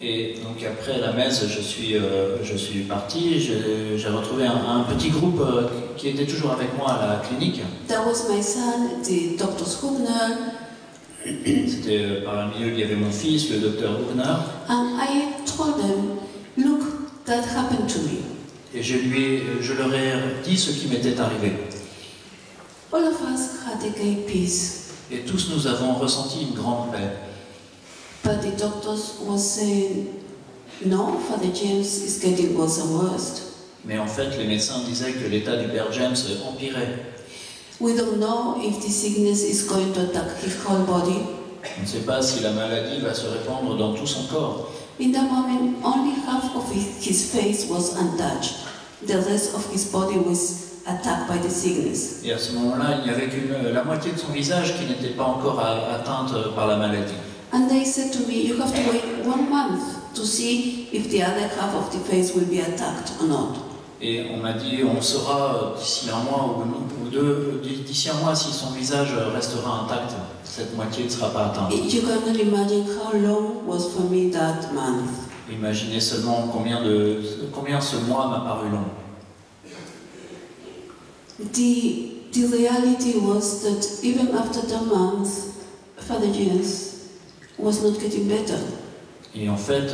Et donc après la messe, je suis parti, j'ai retrouvé un petit groupe qui était toujours avec moi à la clinique. That was my son, the Dr. Hubner. C'était par le milieu, il y avait mon fils, le docteur Hubner. And I told them, look, that happened to me. Et je leur ai dit ce qui m'était arrivé. All of us had a great peace. Et tous nous avons ressenti une grande paix. But the doctors were saying, no, Father James is getting worse and worse. Mais en fait, les médecins disaient que l'état du Père James empirait. We don't know if the sickness is going to attack his whole body. On ne sait pas si la maladie va se répandre dans tout son corps. In that moment, only half of his face was untouched. The rest of his body was attacked by the sickness. Et à ce moment-là, il n'y avait la moitié de son visage qui n'était pas encore atteinte par la maladie. And they said to me, you have to wait 1 month to see if the other half of the face will be attacked or not. Et on m'a dit, on saura d'ici un mois ou deux, d'ici un mois si son visage restera intact, cette moitié ne sera pas atteinte. You cannot imagine how long was for me that month. Imaginez seulement combien ce mois m'a paru long. The reality was that even after the month, Father James was not getting better. Et en fait,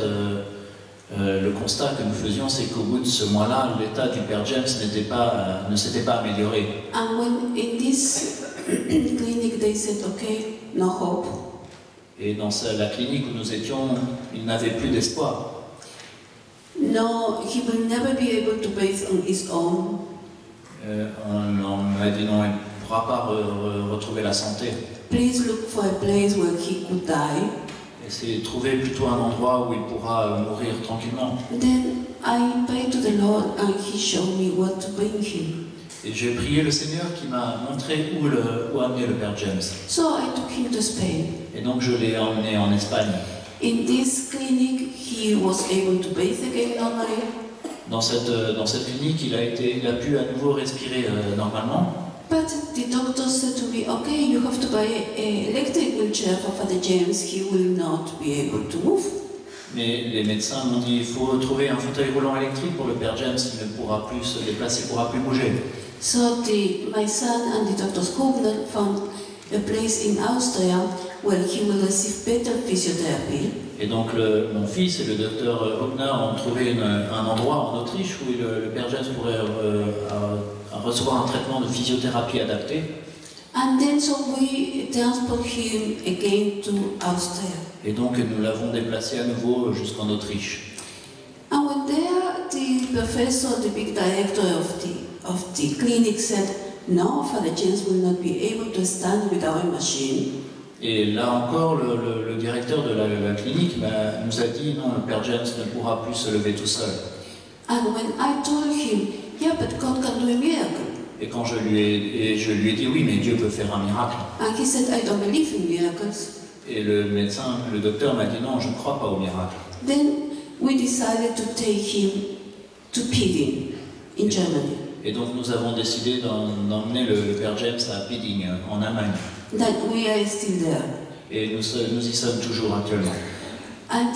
le constat que nous faisions, c'est qu'au bout de ce mois-là, l'état du Père James ne s'était pas amélioré. And when in this clinic they said, okay, no hope. Et dans la clinique où nous étions, il n'avait plus d'espoir. No, he will never be able to bathe on his own. On m'a dit non, il ne pourra pas retrouver la santé. Please look for a place where he could die. Et trouver plutôt un endroit où il pourra mourir tranquillement. Then I prayed to the Lord and he showed me what to bring him. Et j'ai prié le Seigneur qui m'a montré où amener le Père James. So I took him to Spain. Et donc je l'ai emmené en Espagne. In this clinic he was able to bathe again normally. Dans cette clinique, il a pu à nouveau respirer normalement. But the doctor said to me, okay, you have to buy an electric wheelchair for Father James. He will not be able to move. Mais les médecins m'ont dit il faut trouver un fauteuil roulant électrique pour le Père James, il ne pourra plus se déplacer, il ne pourra plus bouger. So my son and the Dr. Hubner found a place in Austria where he will receive better physiotherapy. Et donc mon fils et le docteur Hubner ont trouvé un endroit en Autriche où le Père James pourrait recevoir un traitement de physiothérapie adapté. And then so we transport him again to Austria. Et donc nous l'avons déplacé à nouveau jusqu'en Autriche. And when there, the professor, the big director of the clinic said, no, Father James will not be able to stand with our machine. Et là encore, le directeur de la clinique nous a dit non, le Père James ne pourra plus se lever tout seul. And when I told him, yeah, but God can do a miracle. Et quand je lui ai dit oui, mais Dieu peut faire un miracle. And he said, I don't believe in miracles. Et le docteur m'a dit non, je ne crois pas au miracle. Then we decided to take him to Piding in Germany. Et donc nous avons décidé d'emmener le Père James à Piding, en Allemagne. That we are still there. Et nous y sommes toujours actuellement. And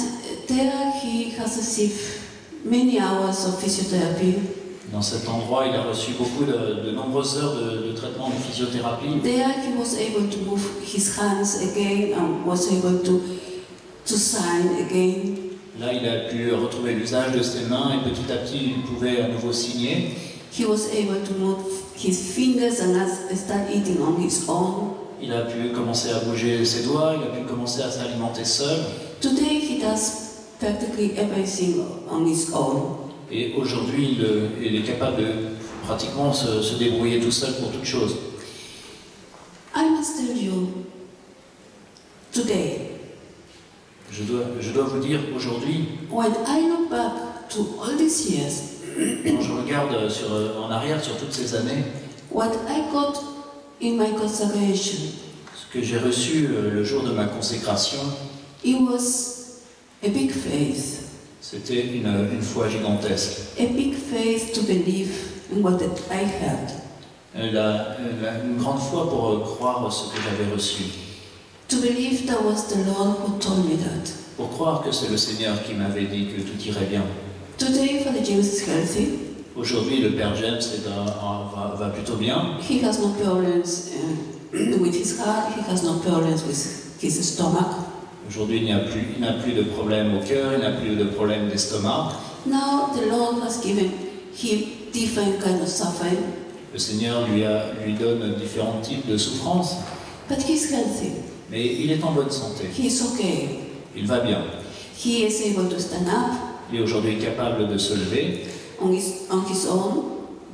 there he has received many hours of physiotherapy. Dans cet endroit, il a reçu beaucoup de nombreuses heures de traitement de physiothérapie. There he was able to move his hands again and was able to sign again. Là, il a pu retrouver l'usage de ses mains et petit à petit, il pouvait à nouveau signer. He was able to move his fingers and start eating on his own. Il a pu commencer à bouger ses doigts, il a pu commencer à s'alimenter seul. Today he does practically everything on his own. Et aujourd'hui, il est capable de pratiquement se débrouiller tout seul pour toute chose. I must tell you, today, Je dois vous dire aujourd'hui, when I look back to all these years, quand je regarde en arrière sur toutes ces années, what I got in my consecration, ce que j'ai reçu le jour de ma consécration, it was a big faith. C'était une foi gigantesque. A big faith to believe in what I had. Une grande foi pour croire ce que j'avais reçu. To believe that was the Lord who told me that. Pour croire que c'est le Seigneur qui m'avait dit que tout irait bien. Today, Father James is healthy. Aujourd'hui, le Père James va plutôt bien. He has no problems with his heart. He has no problems with his stomach. Aujourd'hui, il n'a plus de problème au cœur, il n'a plus de problème d'estomac. Now the Lord has given him different kind of suffering. Le Seigneur lui donne différents types de souffrances, But he's healthy. mais il est en bonne santé. He's okay. Il va bien. He is able to stand up Il est aujourd'hui capable de se lever on his own.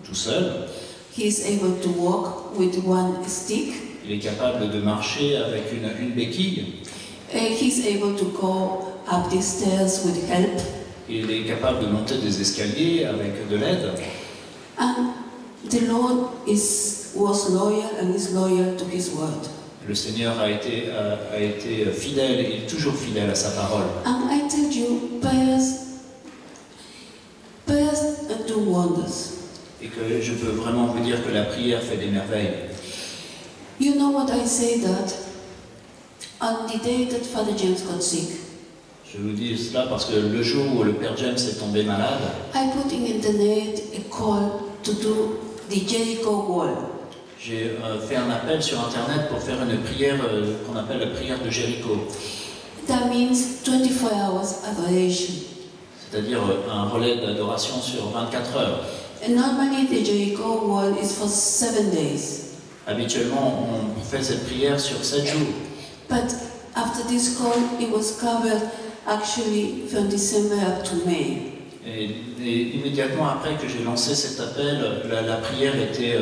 tout seul. He is able to walk with one stick. Il est capable de marcher avec une béquille. He's able to go up the stairs with help. Il est capable de monter des escaliers avec de l'aide. And the Lord was loyal and is loyal to His word. Le Seigneur a été fidèle et est toujours fidèle à sa parole. And I tell you, prayers do wonders. Et que je peux vraiment vous dire que la prière fait des merveilles. You know what I say that on the day that Father James got sick, Je vous dis cela parce que le jour où le Père James est tombé malade, I put in internet a call to do the Jericho wall. j'ai fait un appel sur Internet pour faire une prière qu'on appelle la prière de Jéricho. That means 24 hours adoration. C'est-à-dire un relais d'adoration sur 24 heures. And normally the Jericho wall is for 7 days. Habituellement, on fait cette prière sur 7 jours. But after this call, it was covered actually from December up to May. Et immédiatement après que j'ai lancé cet appel, la prière était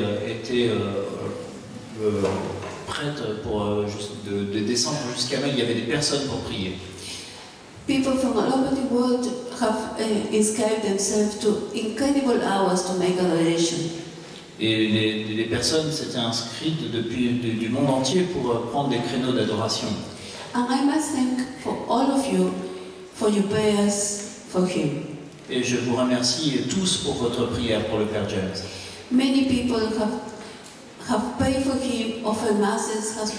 prête pour de décembre jusqu'à mai. Il y avait des personnes pour prier. People from all over the world have inscribed themselves to incredible hours to make adoration. Et les personnes s'étaient inscrites du monde entier pour prendre des créneaux d'adoration. And I must thank for all of you for your prayers for him. Et je vous remercie tous pour votre prière pour le Père James. Many people have prayed for him, offered masses, have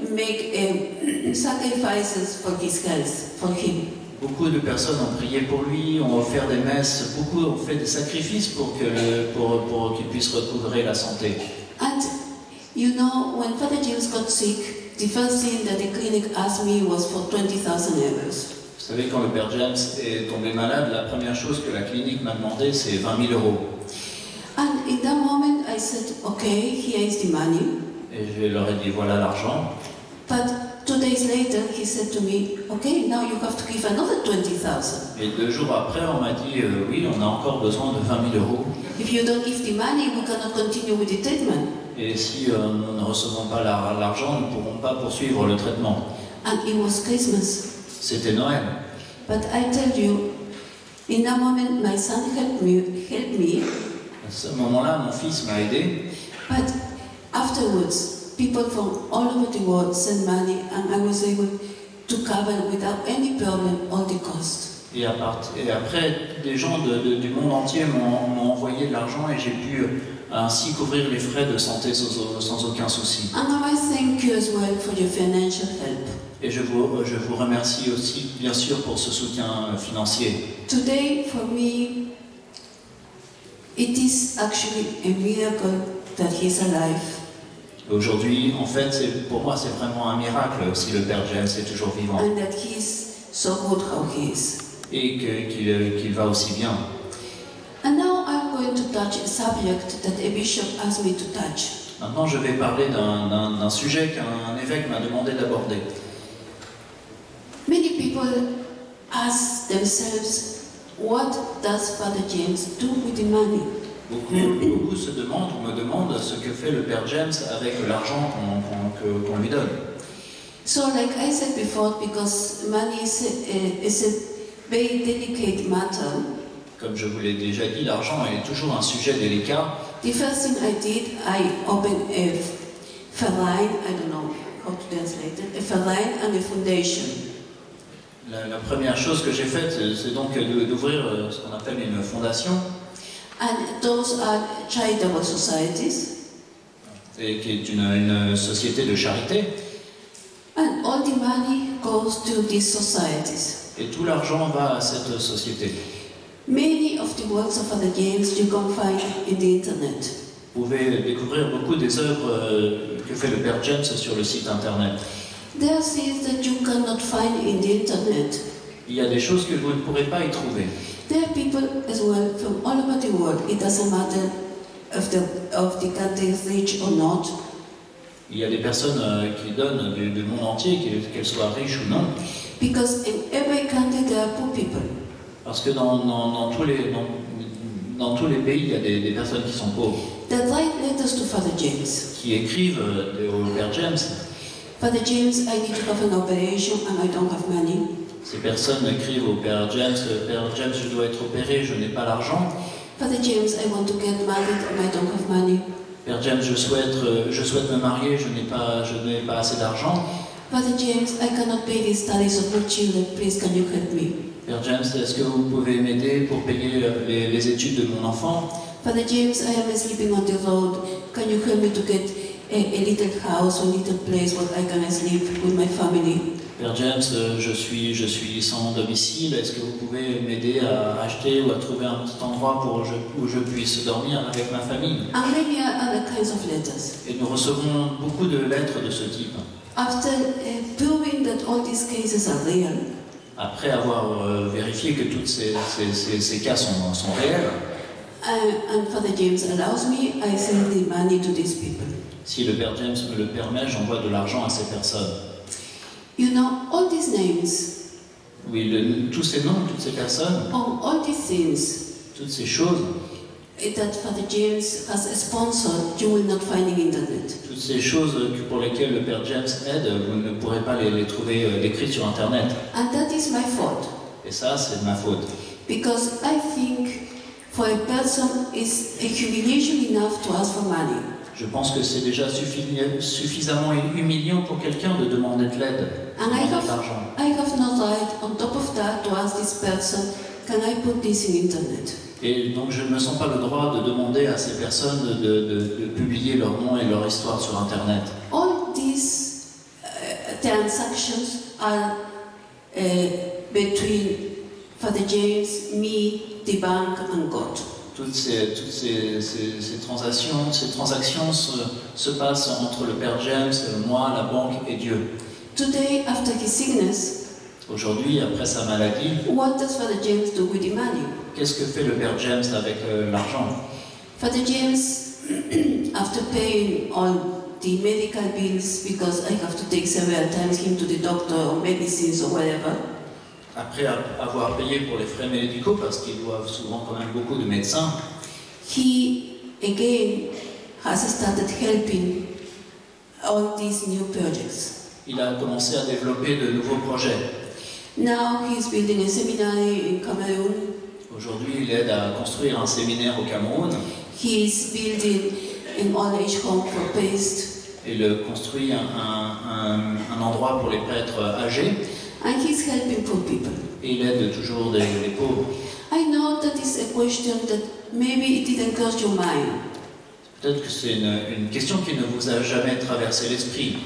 make sacrifices for his health, for him. Beaucoup de personnes ont prié pour lui, ont offert des messes, beaucoup ont fait des sacrifices pour qu'il puisse recouvrer la santé. And you know, when Father James got sick, the first thing that the clinic asked me was for 20,000 euros. Vous savez, quand le Père James est tombé malade, la première chose que la clinique m'a demandé, c'est 20 000 euros. And in that moment I said, okay, here is the money. Et je leur ai dit, voilà l'argent. But 2 days later he said to me, okay, now you have to give another 20,000. Et 2 jours après, on m'a dit, oui, on a encore besoin de 20 000 euros. If you don't give the money, we cannot continue with the treatment. Et si nous ne recevons pas l'argent, nous ne pourrons pas poursuivre le traitement. And it was Christmas. C'était Noël. But I tell you, in that moment my son helped me. À ce moment-là, mon fils m'a aidé. But afterwards, people from all over the world sent money and I was able to cover without any problem all the costs. Et après, des gens du monde entier m'ont envoyé de l'argent et j'ai pu ainsi couvrir les frais de santé sans aucun souci. And I thank you as well for your financial help. Et je vous remercie aussi, bien sûr, pour ce soutien financier. Today, for me, it is actually a miracle that he's alive. Aujourd'hui, en fait, pour moi, c'est vraiment un miracle si le Père James est toujours vivant. And that he's so good how he is. Et qu'il va aussi bien. And now I'm going to touch a subject that a bishop asked me to touch. Maintenant, je vais parler d'un sujet qu'un évêque m'a demandé d'aborder. Many people ask themselves, what does Father James do with the money? Beaucoup se demandent ou me demandent ce que fait le Père James avec l'argent qu'on lui donne. So, like I said before, because money is a very delicate matter, Comme je vous l'ai déjà dit, l'argent est toujours un sujet délicat. the first thing I did, I opened a Verein, I don't know how to translate it, a Verein and a foundation. La première chose que j'ai faite, c'est donc d'ouvrir ce qu'on appelle une fondation, And those are charitable societies. et qui est une société de charité. And all the money goes to these societies. Et tout l'argent va à cette société. Many of the works of Father James you can find in the internet. Vous pouvez découvrir beaucoup des œuvres que fait le Père James sur le site internet. There are things that you cannot find in the internet. Il y a des choses que vous ne pourrez pas y trouver. There are people as well from all over the world. It doesn't matter if the country is rich or not. Il y a des personnes qui donnent du monde entier, qu'elles soient riches ou non. Because in every country there are poor people. Parce que dans tous les pays, il y a des personnes qui sont pauvres, That write letters to Father James. qui écrivent au Père James. Father James, I need to have an operation and I don't have money. Ces personnes écrivent au Père James, je dois être opéré, je n'ai pas l'argent. Father James, I want to get married and I don't have money. Père James, je souhaite me marier, je n'ai pas assez d'argent. Father James, I cannot pay the studies of my children. Please, can you help me? Père James, est-ce que vous pouvez m'aider pour payer les études de mon enfant? Father James, I am sleeping on the road. Can you help me to get a little house or a little place where I can sleep with my family? Père James, je suis sans domicile. Est-ce que vous pouvez m'aider à acheter ou à trouver un petit endroit où je puisse dormir avec ma famille? And many other kinds of letters. Et nous recevons beaucoup de lettres de ce type. After proving that all these cases are real, Après avoir vérifié que tous ces cas sont réels, and Father James allows me, I send the money to these people. si le Père James me le permet, j'envoie de l'argent à ces personnes. You know, all these names, Oui, tous ces noms, toutes ces personnes, all these things toutes ces choses, that Father James has sponsored, you will not find in internet. toutes ces choses pour lesquelles le Père James aide, vous ne pourrez pas les trouver décrites sur Internet. And that is my fault, Et ça, c'est de ma faute. because I think for a person is a humiliation enough to ask for money. Je pense que c'est déjà suffisamment humiliant pour quelqu'un de demander de l'aide, de And demander de l'argent. I have no right, on top of that, to ask this person, can I put this in internet? Et donc je ne me sens pas le droit de demander à ces personnes de publier leur nom et leur histoire sur Internet. All these transactions are between Father James, me, the bank, and God. Toutes ces transactions se passent entre le Père James, moi, la banque et Dieu. Today, after his sickness, Aujourd'hui, après sa maladie, what does Father James do with the money? qu'est-ce que fait le Père James avec l'argent? Father James, after paying all the medical bills, because I have to take several times him to the doctor or medicines or whatever, Après avoir payé pour les frais médicaux, parce qu'ils doivent souvent quand même beaucoup de médecins, he again has started helping all these new projects. il a commencé à développer de nouveaux projets. Now he's building a seminary in Cameroon. Aujourd'hui, il aide à construire un séminaire au Cameroun. He's building an old age home for priests. Il construit un endroit pour les prêtres âgés. And he's helping poor people. Et il aide toujours les pauvres. I know that is a question that maybe it didn't cross your mind, Peut-être que c'est une question qui ne vous a jamais traversé l'esprit,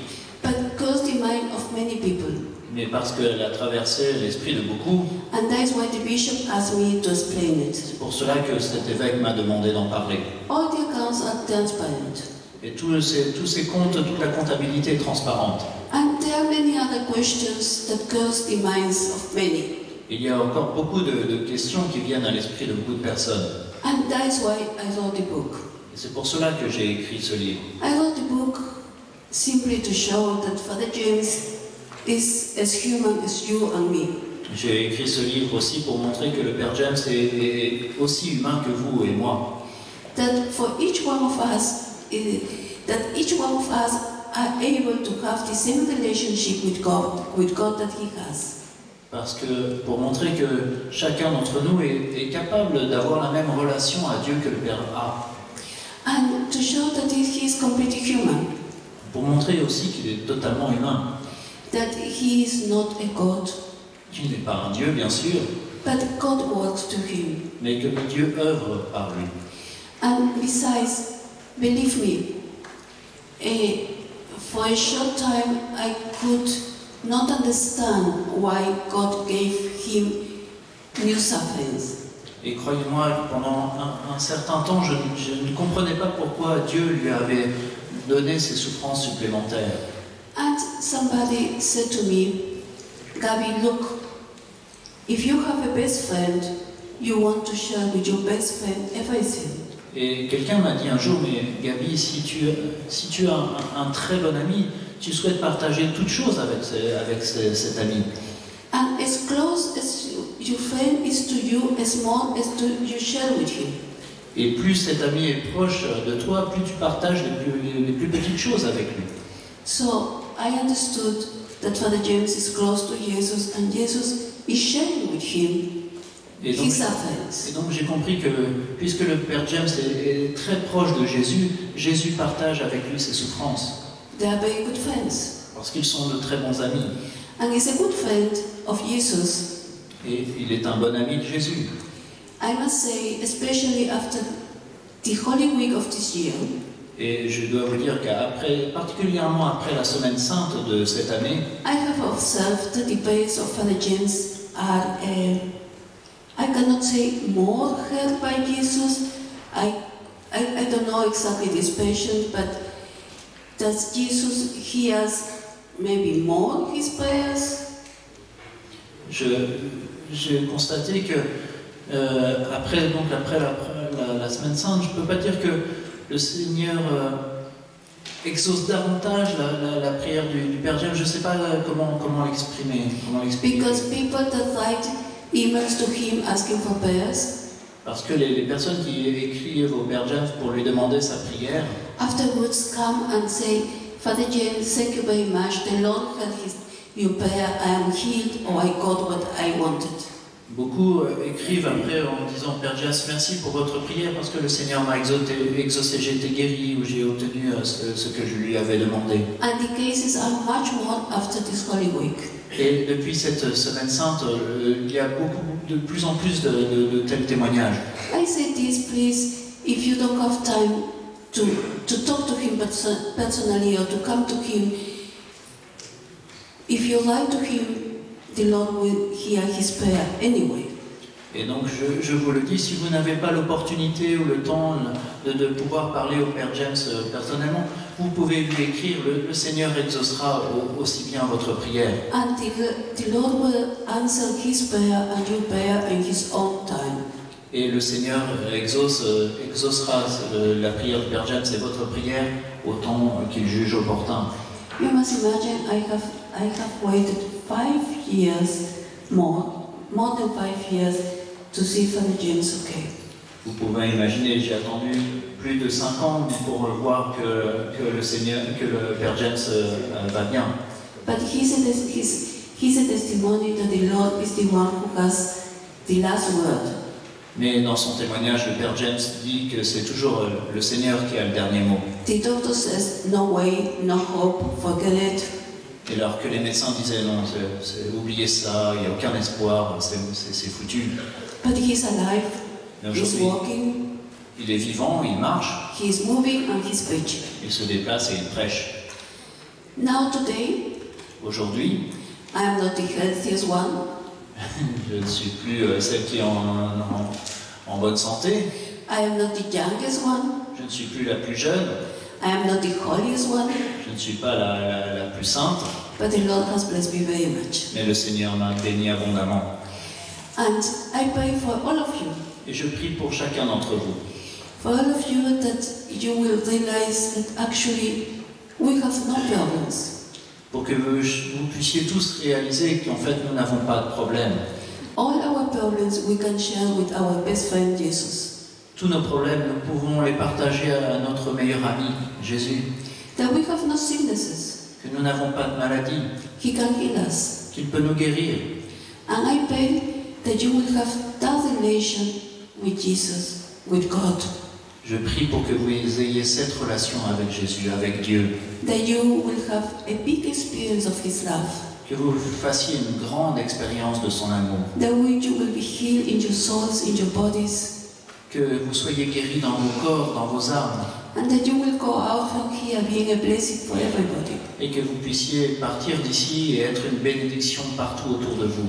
but crossed the mind of many people. mais parce qu'elle a traversé l'esprit de beaucoup. And that is why the bishop asked me to explain it. C'est pour cela que cet évêque m'a demandé d'en parler. All the accounts are transparent. Et tous ces comptes, toute la comptabilité est transparente. And there are many other questions that cross the minds of many. Il y a encore beaucoup de questions qui viennent à l'esprit de beaucoup de personnes. And that is why I wrote the book. Et c'est pour cela que j'ai écrit ce livre. I wrote the book simply to show that Father James is as human as you and me. J'ai écrit ce livre aussi pour montrer que le Père James est aussi humain que vous et moi. That for each one of us, are able to have the same relationship with God that He has. Parce que pour montrer que chacun d'entre nous est capable d'avoir la même relation à Dieu que le Père a. And to show that He is completely human. Pour montrer aussi qu'il est totalement humain. That He is not a God. Qu'il n'est pas un Dieu, bien sûr. But God works to Him. Mais que Dieu œuvre par lui. And besides, believe me, for a short time I could not understand why God gave him new sufferings. Et croyez-moi, pendant un certain temps, je ne comprenais pas pourquoi Dieu lui avait donné ces souffrances supplémentaires. And somebody said to me, Gabi, look, if you have a best friend, you want to share with your best friend everything. Et quelqu'un m'a dit un jour, mais Gabi, si tu as un très bon ami, tu souhaites partager toute chose avec cet ami. And as close as your friend is to you, as more as you share with him. Et plus cet ami est proche de toi, plus tu partages les plus petites choses avec lui. So I understood that Father James is close to Jesus and Jesus is sharing with him his affairs. Et donc j'ai compris que puisque le Père James est très proche de Jésus, Jésus partage avec lui ses souffrances. They are very good friends. Parce qu'ils sont de très bons amis. And he's a good friend of Jesus. Et il est un bon ami de Jésus. I must say, especially after the Holy Week of this year, Et je dois vous dire qu'après, particulièrement après la Semaine Sainte de cette année, I have observed that the prayers of Father James are, I cannot say more heard by Jesus. I don't know exactly this patient, but does Jesus hears maybe more his prayers? j'ai constaté que après la Semaine Sainte, je ne peux pas dire que le Seigneur exauce davantage la prière du Père James. Je ne sais pas comment l'exprimer. Because people that write emails to him asking for prayers, Parce que les personnes qui écrivent au Père James pour lui demander sa prière, afterwards come and say, Father James, thank you very much. The Lord heard your prayer. I am healed, or I got what I wanted. beaucoup écrivent après en disant Père James, merci pour votre prière parce que le Seigneur m'a exaucé, j'ai été guéri ou j'ai obtenu ce que je lui avais demandé. And the cases are much more after this Holy Week. Et depuis cette Semaine Sainte, il y a de plus en plus de tels témoignages. I say this, please, if you don't have time to talk to him personally or to come to him, if you write to him, the Lord will hear his prayer anyway. Et donc je vous le dis, si vous n'avez pas l'opportunité ou le temps de pouvoir parler au Père James personnellement, vous pouvez lui écrire, le Seigneur exaucera aussi bien votre prière. And the Lord will answer his prayer and your prayer in his own time. Et le Seigneur exaucera la prière du Père James et votre prière au temps qu'il juge opportun. You must imagine I have waited 5 years more than 5 years to see Father James okay. Vous pouvez imaginer, j'ai attendu plus de 5 ans pour voir que le Père James va bien. But he's a testimony that the Lord is the one who has the last word. Mais dans son témoignage, le Père James dit que c'est toujours le Seigneur qui a le dernier mot. The doctor says, no way, no hope, forget it. Et alors que les médecins disaient non, oubliez ça, il n'y a aucun espoir, c'est foutu. But he's alive, Mais he's aujourd'hui, walking, il est vivant, il marche, he's moving and he's preaching. il se déplace et il prêche. Now today, Aujourd'hui, I am not the healthiest one. je ne suis plus celle qui est en bonne santé, I am not the youngest one. je ne suis plus la plus jeune, I am not the holiest one. je ne suis pas la plus sainte, But the Lord has blessed me very much. mais le Seigneur m'a béni abondamment. And I pray for all of you. Et je prie pour chacun d'entre vous, For all of you that you will realize that actually we have no problems. pour que vous puissiez tous réaliser qu'en fait nous n'avons pas de problème. All our problems we can share with our best friend Jesus. Tous nos problèmes, nous pouvons les partager à notre meilleur ami, Jésus. That we have no sicknesses. Que nous n'avons pas de maladie, He can heal us. qu'il peut nous guérir. And I pray that you will have that relation with Jesus, with God. Je prie pour que vous ayez cette relation avec Jésus, avec Dieu. That you will have a big experience of His love. Que vous fassiez une grande expérience de son amour. That you will be healed in your souls, in your bodies. Que vous soyez guéris dans vos corps, dans vos âmes. And that you will go out from here being a blessing for everybody. Et que vous puissiez partir d'ici et être une bénédiction partout autour de vous.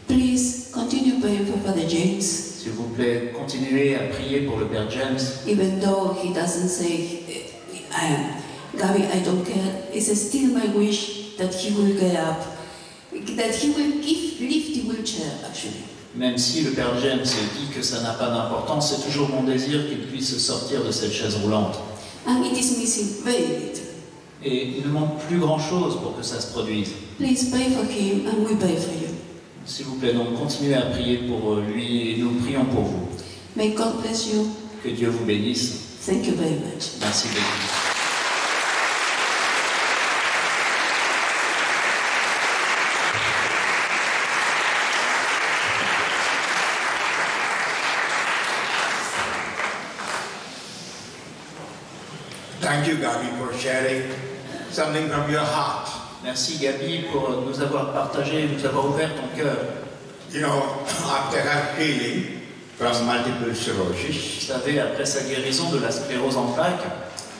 Please continue praying for Father James. S'il vous plaît, continuez à prier pour le Père James. Even though he doesn't say, Gabby, I don't care, it's still my wish that he will get up, that he will lift the wheelchair, actually. Même si le Père James dit que ça n'a pas d'importance, c'est toujours mon désir qu'il puisse sortir de cette chaise roulante. And it is missing very little. Et il ne manque plus grand-chose pour que ça se produise. Please pray for him and we pray for you. S'il vous plaît, donc continuez à prier pour lui et nous prions pour vous. May God bless you. Que Dieu vous bénisse. Thank you very much. Merci beaucoup. Thank you, Gabi, for sharing something from your heart. Merci Gabi pour nous avoir partagé, nous avoir ouvert ton cœur. You know, after her healing from multiple sclerosis, Vous savez, après sa guérison de la sclérose en plaques,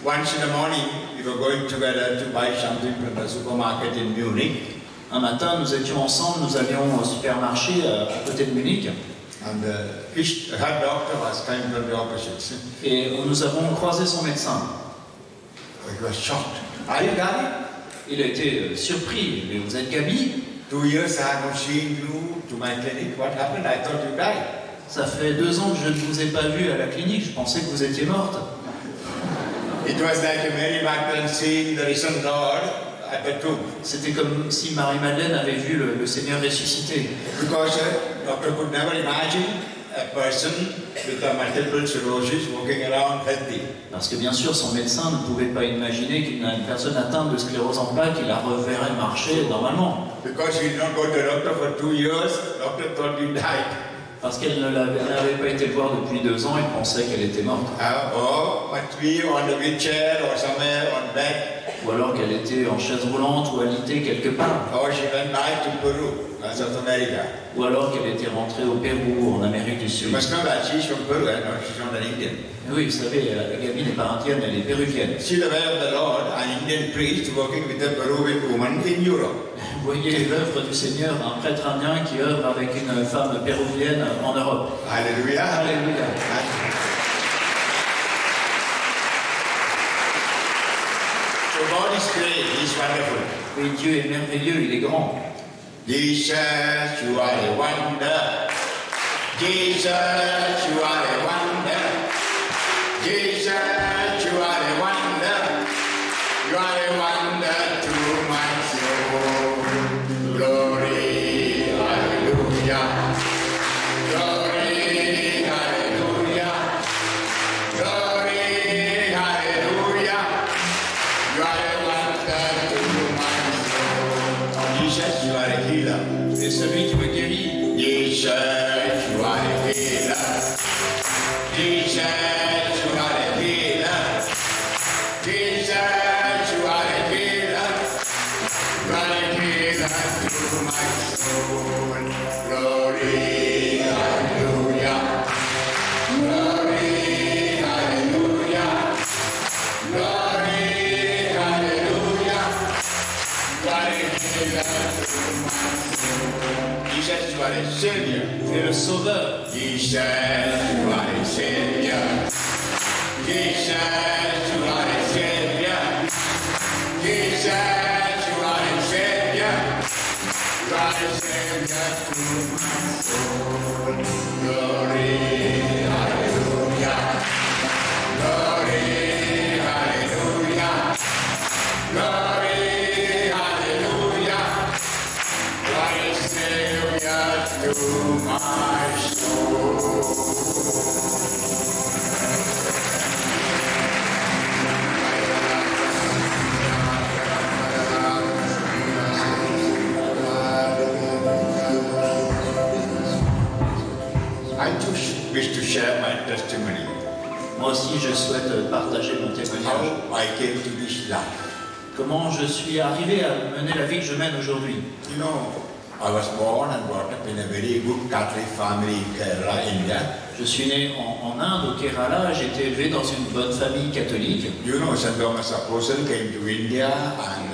once in the morning we were going together to buy something from the supermarket in Munich. un matin nous étions ensemble, nous allions au supermarché à côté de Munich And her doctor was coming from the opposite. et nous avons croisé son médecin. He was shocked. Are you Gabi? Il a été surpris. Mais vous êtes Gabi? 2 years I haven't seen you to my clinic. What happened? I thought you died. Ça fait 2 ans que je ne vous ai pas vu à la clinique, je pensais que vous étiez morte. It was like Mary Magdalene seeing the risen Lord at the tomb. C'était comme si Marie-Madeleine avait vu le Seigneur ressuscité. Because a doctor could never imagine a person with a multiple sclerosis walking around healthy. Parce que bien sûr, son médecin ne pouvait pas imaginer qu'une personne atteinte de sclérose en plaques, il la reverrait marcher normalement. Because he did not go to the doctor for 2 years, doctor thought you died. Parce qu'elle n'avait pas été voir depuis 2 ans, il pensait qu'elle était morte. Or must be on the wheelchair or somewhere on bed. Ou alors qu'elle était en chaise roulante ou alitée quelque part. Or she went back to Peru, South America. Ou alors qu'elle était rentrée au Pérou, en Amérique du You Sud. must know that she's from Peru, no, she's not an Indian. Oui, vous savez, Gabi n'est pas indienne, elle est péruvienne. See the way of the Lord, an Indian priest working with a Peruvian woman in Europe. Vous voyez l'œuvre du Seigneur, un prêtre indien qui œuvre avec une femme péruvienne en Europe. Hallelujah. Alléluia. So God is great, He is wonderful. Oui, Dieu est merveilleux, il est grand. Jesus, you are a wonder. Jesus, you are a wonder. Jesus, you are a wonder. You are a wonder to my soul. Glory, hallelujah. Glory, hallelujah. Glory, hallelujah. You are a wonder to my soul. Jesus, you are a healer. C'est celui qui me guérit. Jesus, you are a healer. Jesus, you are a healer. Jesus, you are a healer. You are a healer to my soul. Glory, hallelujah. Glory, hallelujah. Glory, hallelujah. You are a healer to my soul. Jesus, you are a savior. Tu es le sauveur. Jesus, you are a savior. Jesus, you are a savior. Jesus, you are a savior. You are a savior to my soul. Glory, hallelujah. Glory, hallelujah. Glory, hallelujah. You are a savior to my soul. I just wish to share my testimony. Moi aussi, je souhaite partager mon témoignage. How I came to this life. Comment je suis arrivé à mener la vie que je mène aujourd'hui. You know, I was born and brought up in a very good Catholic family in Kerala, India. Je suis né en Inde, au Kerala, j'ai été élevé dans une bonne famille catholique. You know, St. Thomas Apostle came to India and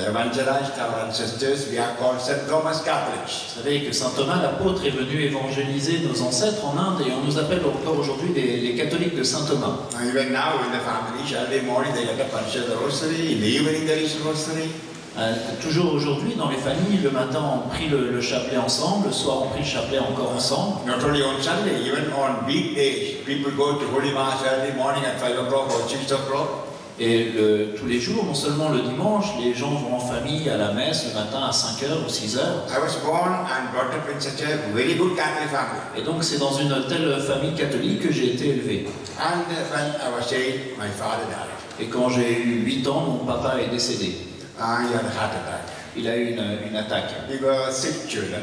evangelized our ancestors. We are called St. Thomas Catholics. Vous savez que saint Thomas l'apôtre est venu évangéliser nos ancêtres en Inde et on nous appelle encore aujourd'hui les catholiques de saint Thomas. And even now in the family, Saturday morning they get up and say the rosary. In the evening there is a rosary. Toujours aujourd'hui, dans les familles, le matin on prie le chapelet ensemble, le soir on prie le chapelet encore ensemble. Not only on Sunday, even on weekdays, people go to Holy Mass early morning at 5 o'clock or 6 o'clock. Et tous les jours, non seulement le dimanche, les gens vont en famille à la messe le matin à 5h ou 6h. I was born and brought up in such a very good Catholic family. Et donc c'est dans une telle famille catholique que j'ai été élevé. And when I was 8, my father died. Et quand j'ai eu 8 ans, mon papa est décédé. He had a heart attack. Il a eu une attaque. We were 6 children.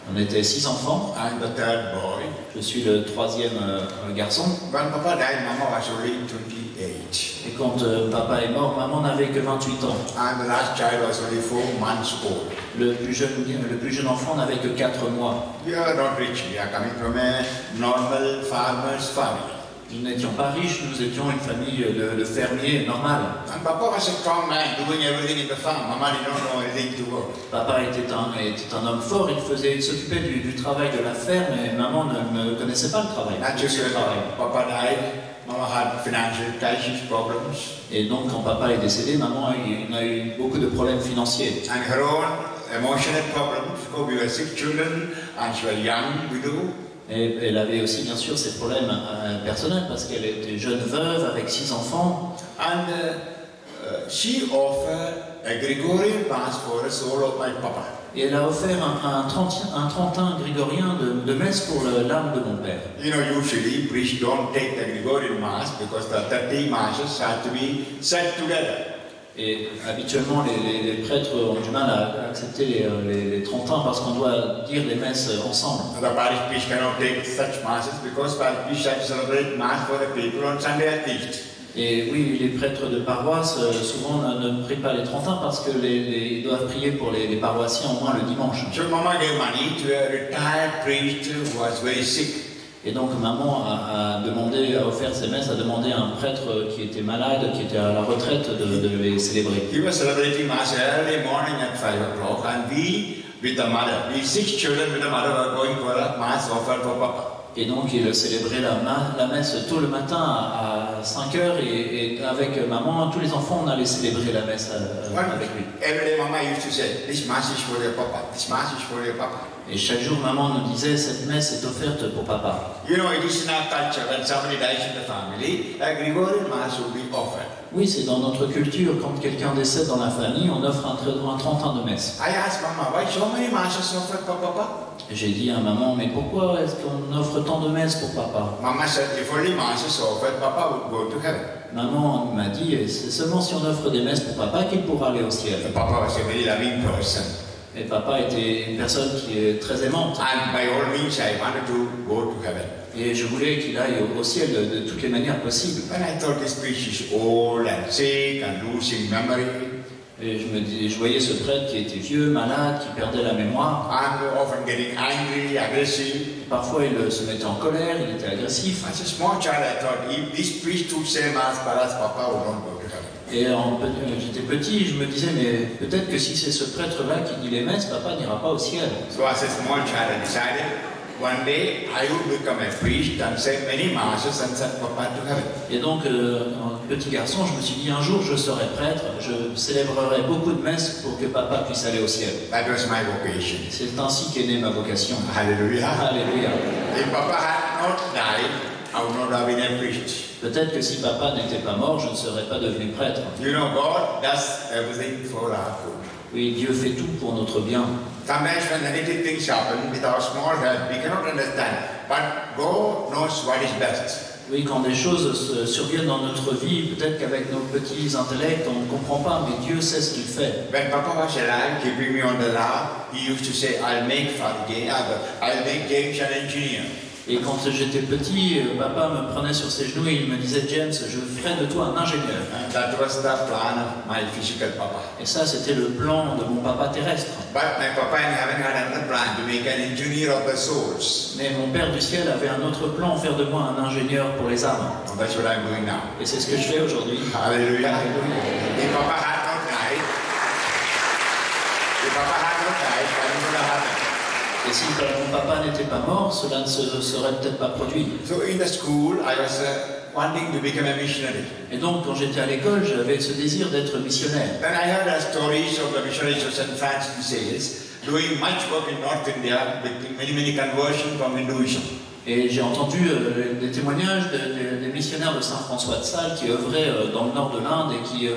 On était 6 enfants. I'm the third boy. Je suis le 3e garçon. When Papa died, Mama was only 28. 28. Et quand papa est mort, maman n'avait que 28 ans. And the last child was only 4 months old. Le plus jeune enfant n'avait que 4 mois. We are not rich. We are coming from a normal farmer's family. Nous n'étions pas riches, nous étions une famille de fermiers normale. And Papa was a strong man doing everything in the farm. Mama did not know anything to work. Papa était un homme fort, il s'occupait du travail de la ferme et maman ne connaissait pas le travail. Naturally, Papa died. Mama had financial crisis problems. Et donc quand papa est décédé, maman a eu beaucoup de problèmes financiers. And her own emotional problems. Because we were 6 children and she was young widow. Et elle avait aussi bien sûr ses problèmes personnels parce qu'elle était jeune veuve avec 6 enfants. And she offered a Gregorian Mass for the soul of my papa. Et elle a offert un trentin grégorien de messe pour l'âme de mon père. You know, usually priests don't take the Gregorian Mass because the 30 masses have to be said together. Et habituellement, les prêtres ont du mal à accepter les trentins parce qu'on doit dire les messes ensemble. The parish priest cannot take such masses because parish priests have to celebrate Mass for the people on Sunday at least. Et oui, les prêtres de paroisse souvent ne prient pas les trentins parce qu'ils doivent prier pour les paroissiens au moins le dimanche. So Mama gave money to a retired priest who was very sick. Et donc maman a offert ces messes, a demandé à un prêtre qui était malade, qui était à la retraite, de les célébrer. He was celebrating Mass early morning at 5 o'clock, and we, with the mother, we 6 children with the mother were going for a Mass offered for Papa. Et donc il célébrait la messe tôt le matin à 5 heures et avec maman, tous les enfants, on allait célébrer la messe avec lui. Every day Mama used to say, this Mass is for your Papa, this Mass is for your Papa. Et chaque jour, maman nous disait, cette messe est offerte pour papa. You know, it is in our culture, when somebody dies in the family, a Gregorian Mass will be offered. Oui, c'est dans notre culture, quand quelqu'un décède dans la famille, on offre un trentin de messe. I asked Mama, why so many Masses offered for Papa? J'ai dit à maman, mais pourquoi est-ce qu'on offre tant de messes pour papa? Mama said, if only Masses offered, Papa would go to heaven. Maman m'a dit, c'est seulement si on offre des messes pour papa qu'il pourra aller au ciel. Papa was a very loving person. Et papa était une personne qui est très aimante. And by all means, I wanted to go to heaven. Et je voulais qu'il aille au ciel de toutes les manières possibles. When I thought this priest is old and sick and losing memory, et je voyais ce prêtre qui était vieux, malade, qui perdait la mémoire. and often getting angry, aggressive. Parfois il se mettait en colère, il était agressif. As a small child, I thought, if this priest would say Mass for us, Papa would not go to heaven. Et j'étais petit, je me disais, mais peut-être que si c'est ce prêtre-là qui dit les messes, papa n'ira pas au ciel. So as a small child, I decided one day I would become a priest and say many masses and send Papa to heaven. Et donc, en petit garçon, je me suis dit, un jour je serai prêtre, je célébrerai beaucoup de messes pour que papa puisse aller au ciel. That was my vocation. C'est ainsi qu'est née ma vocation. Hallelujah. Alléluia. If Papa had not died, I would not have been a priest. Peut-être que si papa n'était pas mort, je ne serais pas devenu prêtre. You know, God does everything for our good. Oui, Dieu fait tout pour notre bien. Sometimes when negative things happen with our small head, we cannot understand. But God knows what is best. Oui, quand des choses surviennent dans notre vie, peut-être qu'avec nos petits intellects, on ne comprend pas, mais Dieu sait ce qu'il fait. When Papa was alive, keeping me on the lap, he used to say, I'll make James an engineer. Et quand j'étais petit, papa me prenait sur ses genoux et il me disait, James, je ferai de toi un ingénieur. And that was the plan of my physical Papa. Et ça, c'était le plan de mon papa terrestre. But my Papa in heaven had another plan to make an engineer of the souls. Mais mon Père du ciel avait un autre plan, faire de moi un ingénieur pour les âmes. And that's what I'm doing now. Et c'est ce que je fais aujourd'hui. Hallelujah. If Papa had not died, I don't know what happened. Et si mon papa n'était pas mort, cela ne se serait peut-être pas produit. So in the school, I was wanting to become a missionary. Et donc, quand j'étais à l'école, j'avais ce désir d'être missionnaire. Then I heard the stories of the missionaries of St. Francis de Sales doing much work in North India, making many conversions from Hinduism. Et j'ai entendu des témoignages des missionnaires de Saint-François de Sales qui œuvraient dans le nord de l'Inde et qui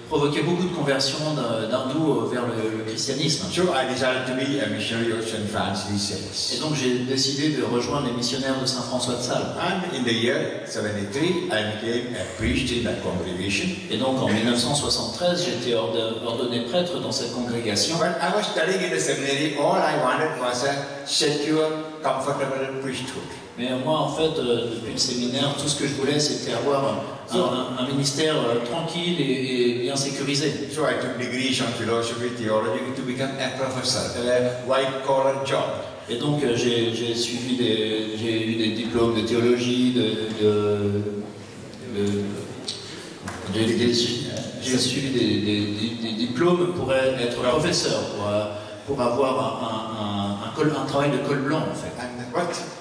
provoquaient beaucoup de conversions d'hindous vers le christianisme. So I decided to be a missionary of St. Francis de Sales. Et donc j'ai décidé de rejoindre les missionnaires de Saint-François de Sales. And in the year 73, I became a priest in that congregation. Et donc en 1973, j'ai été ordonné prêtre dans cette congrégation. But I was studying in the seminary, all I wanted was a secure, comfortable priesthood. Mais moi, en fait, depuis le séminaire, tout ce que je voulais, c'était avoir un ministère tranquille et bien sécurisé. So I took degrees on philosophy, theology to become a professor, a white-collar job. Et donc, j'ai eu des diplômes de théologie, j'ai suivi des diplômes pour être professeur, pour avoir un travail de col blanc, en fait.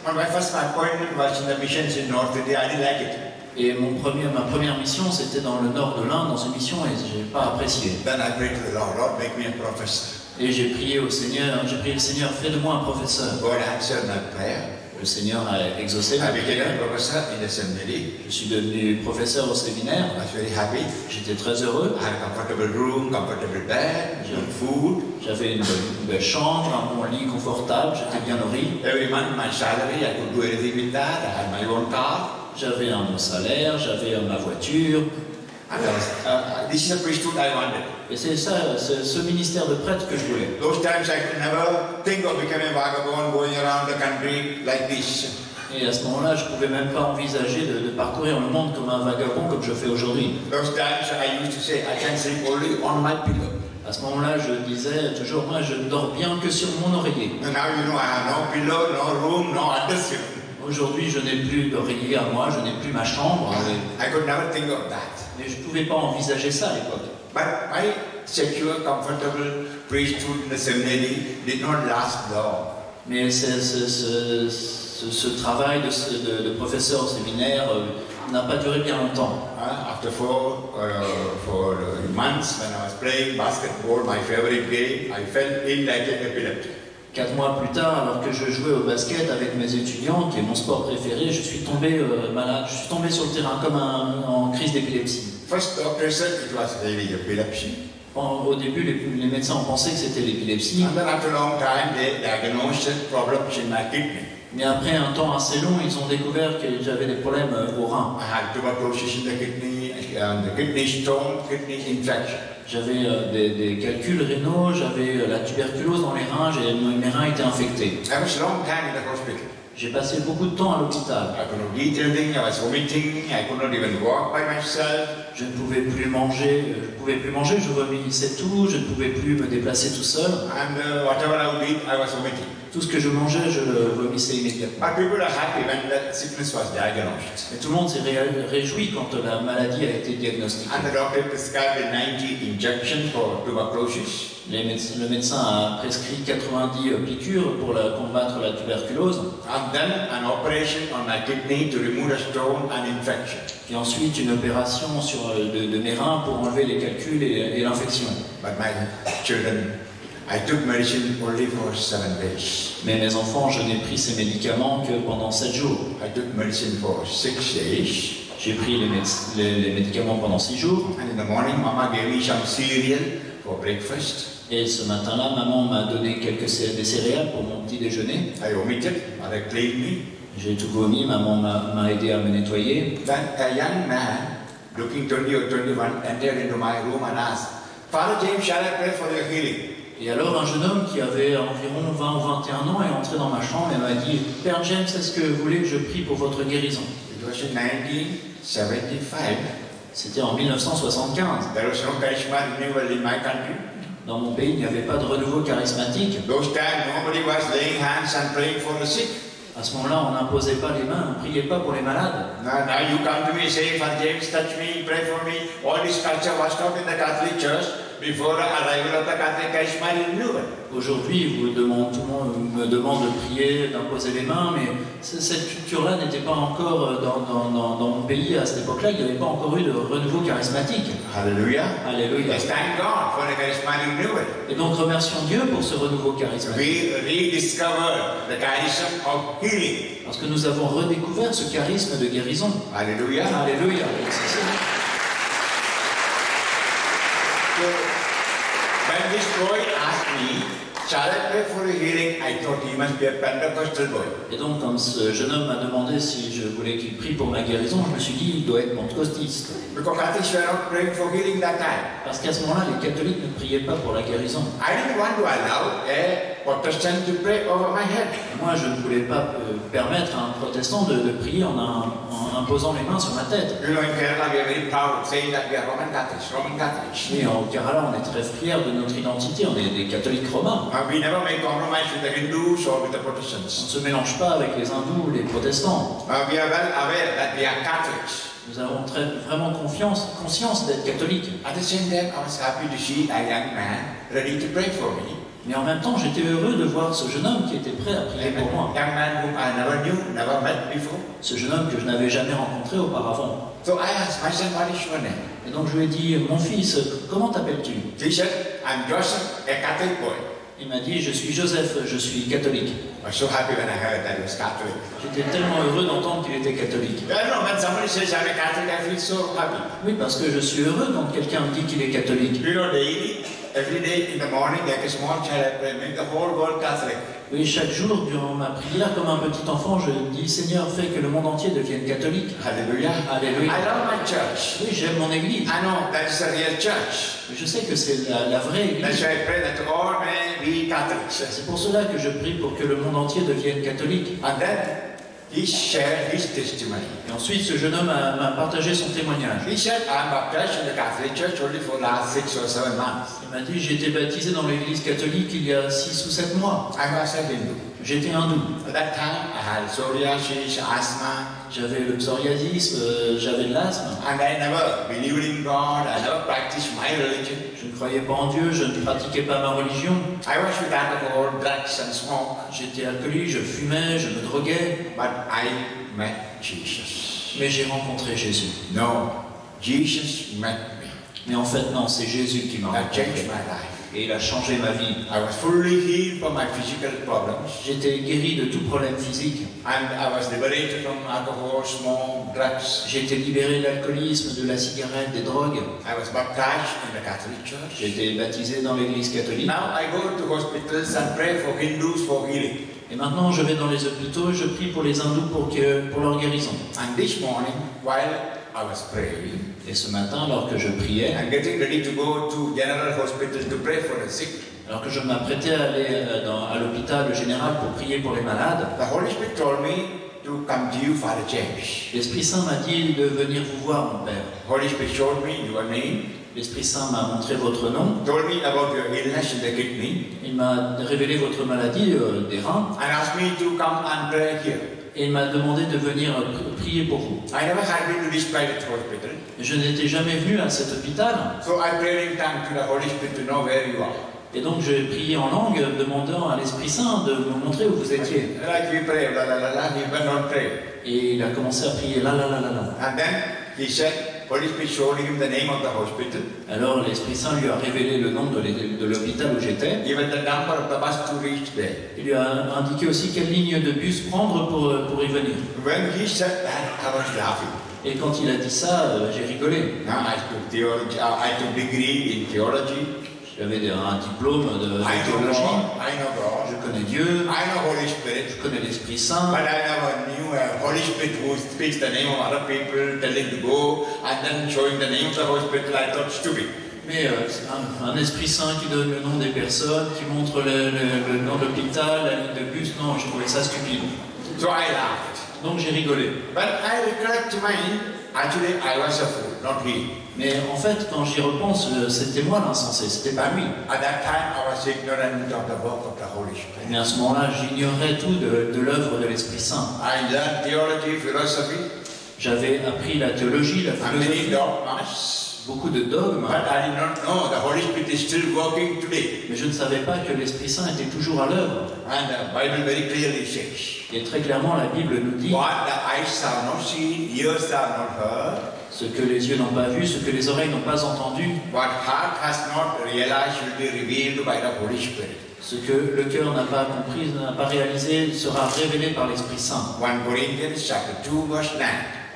And my first appointment was in the missions in North India. I didn't like it. Et ma première mission, c'était dans le nord de l'Inde, dans une mission, et je n'ai pas apprécié. Then I prayed to the Lord, Lord, make me a professor. Et j'ai prié le Seigneur, fais de moi un professeur. God answered my prayer. Le Seigneur a exaucé ma I became prière. a professor in the seminary. Je suis devenu professeur au séminaire. I was very happy. J'étais très heureux. I had a comfortable room, comfortable bed, good food. J'avais une belle chambre, un bon lit confortable, j'étais bien nourri. Every month my salary, I could do anything with that. I had my own car. J'avais un bon salaire, j'avais ma voiture. And this is a priesthood I wanted. Et c'est ça, c'est ce ministère de prêtre que je voulais. Those times I could never think of becoming a vagabond, going around the country like this. Et à ce moment-là, je ne pouvais même pas envisager de parcourir le monde comme un vagabond comme je fais aujourd'hui. Those times I used to say, I can sleep only on my pillow. À ce moment-là, je disais toujours, moi, je ne dors bien que sur mon oreiller. And now you know I have no pillow, no room, no address. Aujourd'hui, je n'ai plus d'oreiller à moi, je n'ai plus ma chambre. I could never think of that. Mais je ne pouvais pas envisager ça à l'époque. But my secure, comfortable priesthood in the seminary did not last long. Mais ce travail de professeur au séminaire n'a pas duré bien longtemps. After four months, when I was playing basketball, my favorite game, I fell ill like an epileptic. 4 mois plus tard, alors que je jouais au basket avec mes étudiants, qui est mon sport préféré, je suis tombé malade. Je suis tombé sur le terrain comme en crise d'épilepsie. First doctor said it was really epilepsy. Au début, les médecins ont pensé que c'était l'épilepsie. And then after a long time, they diagnosed problems in my kidney. Mais après un temps assez long, ils ont découvert que j'avais des problèmes au rein. I had tuberculosis in the kidney, the kidney stone, kidney infection. J'avais des calculs rénaux, j'avais la tuberculose dans les reins, mes reins étaient infectés. I was a long time in the hospital. J'ai passé beaucoup de temps à l'hôpital. I could not eat anything, I was vomiting, I could not even walk by myself. Je ne pouvais plus manger, je vomissais tout, je ne pouvais plus me déplacer tout seul. And whatever I would eat, I was vomiting. Tout ce que je mangeais, je le vomissais immédiatement. But people are happy when the sickness was diagnosed. Et tout le monde s'est réjoui quand la maladie a été diagnostiquée. And the doctor prescribed 90 injections for tuberculosis. Le médecin a prescrit 90 piqûres pour combattre la tuberculose. And then an operation on my kidney to remove a stone and infection. Puis ensuite une opération de mes reins pour enlever les calculs et l'infection. But my children, I took medicine only for 7 days. Mais mes enfants, je n'ai pris ces médicaments que pendant 7 jours. I took medicine for 6 days. J'ai pris les médicaments pendant 6 jours. And in the morning, Mama gave me some cereal for breakfast. Et ce matin-là, maman m'a donné des céréales pour mon petit déjeuner. I vomited, Mother cleaned me. J'ai tout vomi, maman m'a aidé à me nettoyer. Then a young man, looking 20 or 21, entered into my room and asked, Father James, shall I pray for your healing? Et alors un jeune homme qui avait environ 20 ou 21 ans est entré dans ma chambre et m'a dit « Père James, est-ce que vous voulez que je prie pour votre guérison ?» It was in 1975. C'était en 1975. There was no charisma renewal in my country. Dans mon pays, il n'y avait pas de renouveau charismatique. Those times, nobody was laying hands and praying for the sick. À ce moment-là, on n'imposait pas les mains, on ne priait pas pour les malades. Now you come to me saying, Father James, touch me, pray for me. All this culture was taught in the Catholic Church before the arrival of the Catholic charisma renewal. Aujourd'hui, tout le monde me demande de prier, d'imposer les mains, mais cette culture-là n'était pas encore dans mon pays à cette époque-là. Il n'y avait pas encore eu de renouveau charismatique. Hallelujah. Alléluia. Yes, thank God for the charisma renewal. Et donc remercions Dieu pour ce renouveau charismatique. We rediscovered the charism of healing. Parce que nous avons redécouvert ce charisme de guérison. Hallelujah. Alléluia. So, when this boy asked me, shall I pray for a healing? I thought he must be a Pentecostal boy. Et donc, quand ce jeune homme m'a demandé si je voulais qu'il prie pour ma guérison, je me suis dit, il doit être pentecostiste. Because Catholics were not praying for healing that time. Parce qu'à ce moment-là, les catholiques ne priaient pas pour la guérison. I didn't want to allow a Protestant to pray over my head. Moi, je ne voulais pas permettre à un protestant de prier en imposant les mains sur ma tête. You know, in Kerala, we are very proud of saying that we are Roman Catholics, Roman Catholics. Et au Kerala, on est très fiers de notre identité, on est des catholiques romains. We never make compromise with the Hindus or with the On ne Protestants. se mélange pas avec les hindous ou les protestants. We are well aware that we are Catholics. Nous avons vraiment conscience d'être catholiques. At the same time, I was happy to see a young man ready to pray for me. Mais en même temps, j'étais heureux de voir ce jeune homme qui était prêt à prier pour moi. Young man whom I never knew, never met before. Ce jeune homme que je n'avais jamais rencontré auparavant. So I asked my son, what is your name? Et donc je lui ai dit, mon fils, comment t'appelles-tu? He said, I'm Joseph, a Catholic boy. Il m'a dit, je suis Joseph, je suis catholique. I was so happy when I heard that he was Catholic. J'étais tellement heureux d'entendre qu'il était catholique. I don't know, when somebody says I'm a Catholic, I feel so happy. Oui, parce que je suis heureux quand quelqu'un me dit qu'il est catholique. You know, daily, every day in the morning, like a small child, I pray, make the whole world Catholic. Oui, chaque jour, durant ma prière, comme un petit enfant, je dis, Seigneur, fais que le monde entier devienne catholique. Hallelujah. Alléluia. I love my church. Oui, j'aime mon église. I know that is a real church. Je sais que c'est la vraie That's église. why I pray that all may be Catholics. C'est pour cela que je prie pour que le monde entier devienne catholique. And then he shared his testimony. Et ensuite, ce jeune homme m'a partagé son témoignage. He said, I'm baptized in the Catholic Church only for the last 6 or 7 months. Il m'a dit, j'ai été baptisé dans l'église catholique il y a 6 ou 7 mois. I was a Hindu. J'étais hindou. At that time, I had psoriasis, asthma, J'avais le psoriasis, j'avais de l'asthme. and I never believed in God. I never practiced my religion. Je ne croyais pas en Dieu, je ne pratiquais pas ma religion. I was with alcohol, drugs, and smoke. J'étais alcoolique, je fumais, je me droguais. But I met Jesus. Mais j'ai rencontré Jésus. No, Jesus met me. Mais en fait, non, c'est Jésus qui m'a That changed rencontré. my life. Et il a changé ma vie. I was fully healed from my physical problems, J'étais guéri de tout problème physique. and I was liberated from alcohol, smoke, drugs. J'ai été libéré de l'alcoolisme, de la cigarette, des drogues. I was baptized in the Catholic J'ai Church. été baptisé dans l'église catholique. Now I go to hospitals and pray for Hindus for healing. Et maintenant, je vais dans les hôpitaux et je prie pour les hindous pour leur guérison. And this morning, while I was praying Et ce matin, alors que je priais, and getting ready to go to General Hospital to pray for the sick, alors que je m'apprêtais à aller à l'hôpital général pour prier pour les malades, the Holy Spirit told me to come to you, Father James. l'Esprit Saint m'a dit de venir vous voir, mon Père. Holy Spirit showed me your name, L'Esprit Saint m'a montré votre nom, told me about your illness in the kidney, il m'a révélé votre maladie des reins, and asked me to come and pray here. et il m'a demandé de venir prier pour vous. I never had been to this private hospital, Je n'étais jamais venu à cet hôpital, so I prayed in tongues to the Holy Spirit to know where you are. et donc j'ai prié en langue, demandant à l'Esprit Saint de me montrer où vous étiez. Like we pray, la la la la, he went on praying. Et il a commencé à prier là, là, là, là, là. And then he said, Holy Spirit showed him the name of the hospital, Alors l'Esprit Saint lui a révélé le nom de l'hôpital où j'étais. even the number of the bus to reach there. Il lui a indiqué aussi quelle ligne de bus prendre pour y venir. When he said that, I was laughing. Et quand il a dit ça, j'ai rigolé. Now I took theology, I took degree in theology. J'avais un diplôme de I know théologie. God, I know God, Je connais Dieu, I know Holy Spirit, je connais l'Esprit Saint. but I never knew a Holy Spirit who speaks the name of other people, telling to go, and then showing the name of the hospital. I thought stupid. Mais un Esprit Saint qui donne le nom des personnes, qui montre le nom de l'hôpital, la ligne de bus, non, je trouvais ça stupide. So I laughed. Donc j'ai rigolé. But I recollect to mind, actually I was a fool, not he. Mais en fait, quand j'y repense, c'était moi l'insensé, c'était pas lui. At that time I was ignorant of the work of the Holy Spirit. Mais à ce moment-là, j'ignorais tout de l'œuvre de l'Esprit Saint. I learned theology, philosophy, J'avais appris la théologie, la and many philosophie, dogmas, beaucoup de dogmes, but I did not know the Holy Spirit is still working today. mais je ne savais pas que l'Esprit Saint était toujours à l'œuvre. And the Bible very clearly says, Et très clairement, la Bible nous dit what the eyes have not seen, ears have not heard, ce que les yeux n'ont pas vu, ce que les oreilles n'ont pas entendu, what heart has not realized will be revealed by the Holy Spirit. ce que le cœur n'a pas compris, n'a pas réalisé, sera révélé par l'Esprit Saint. 1 Corinthians chapter 2 verse 9.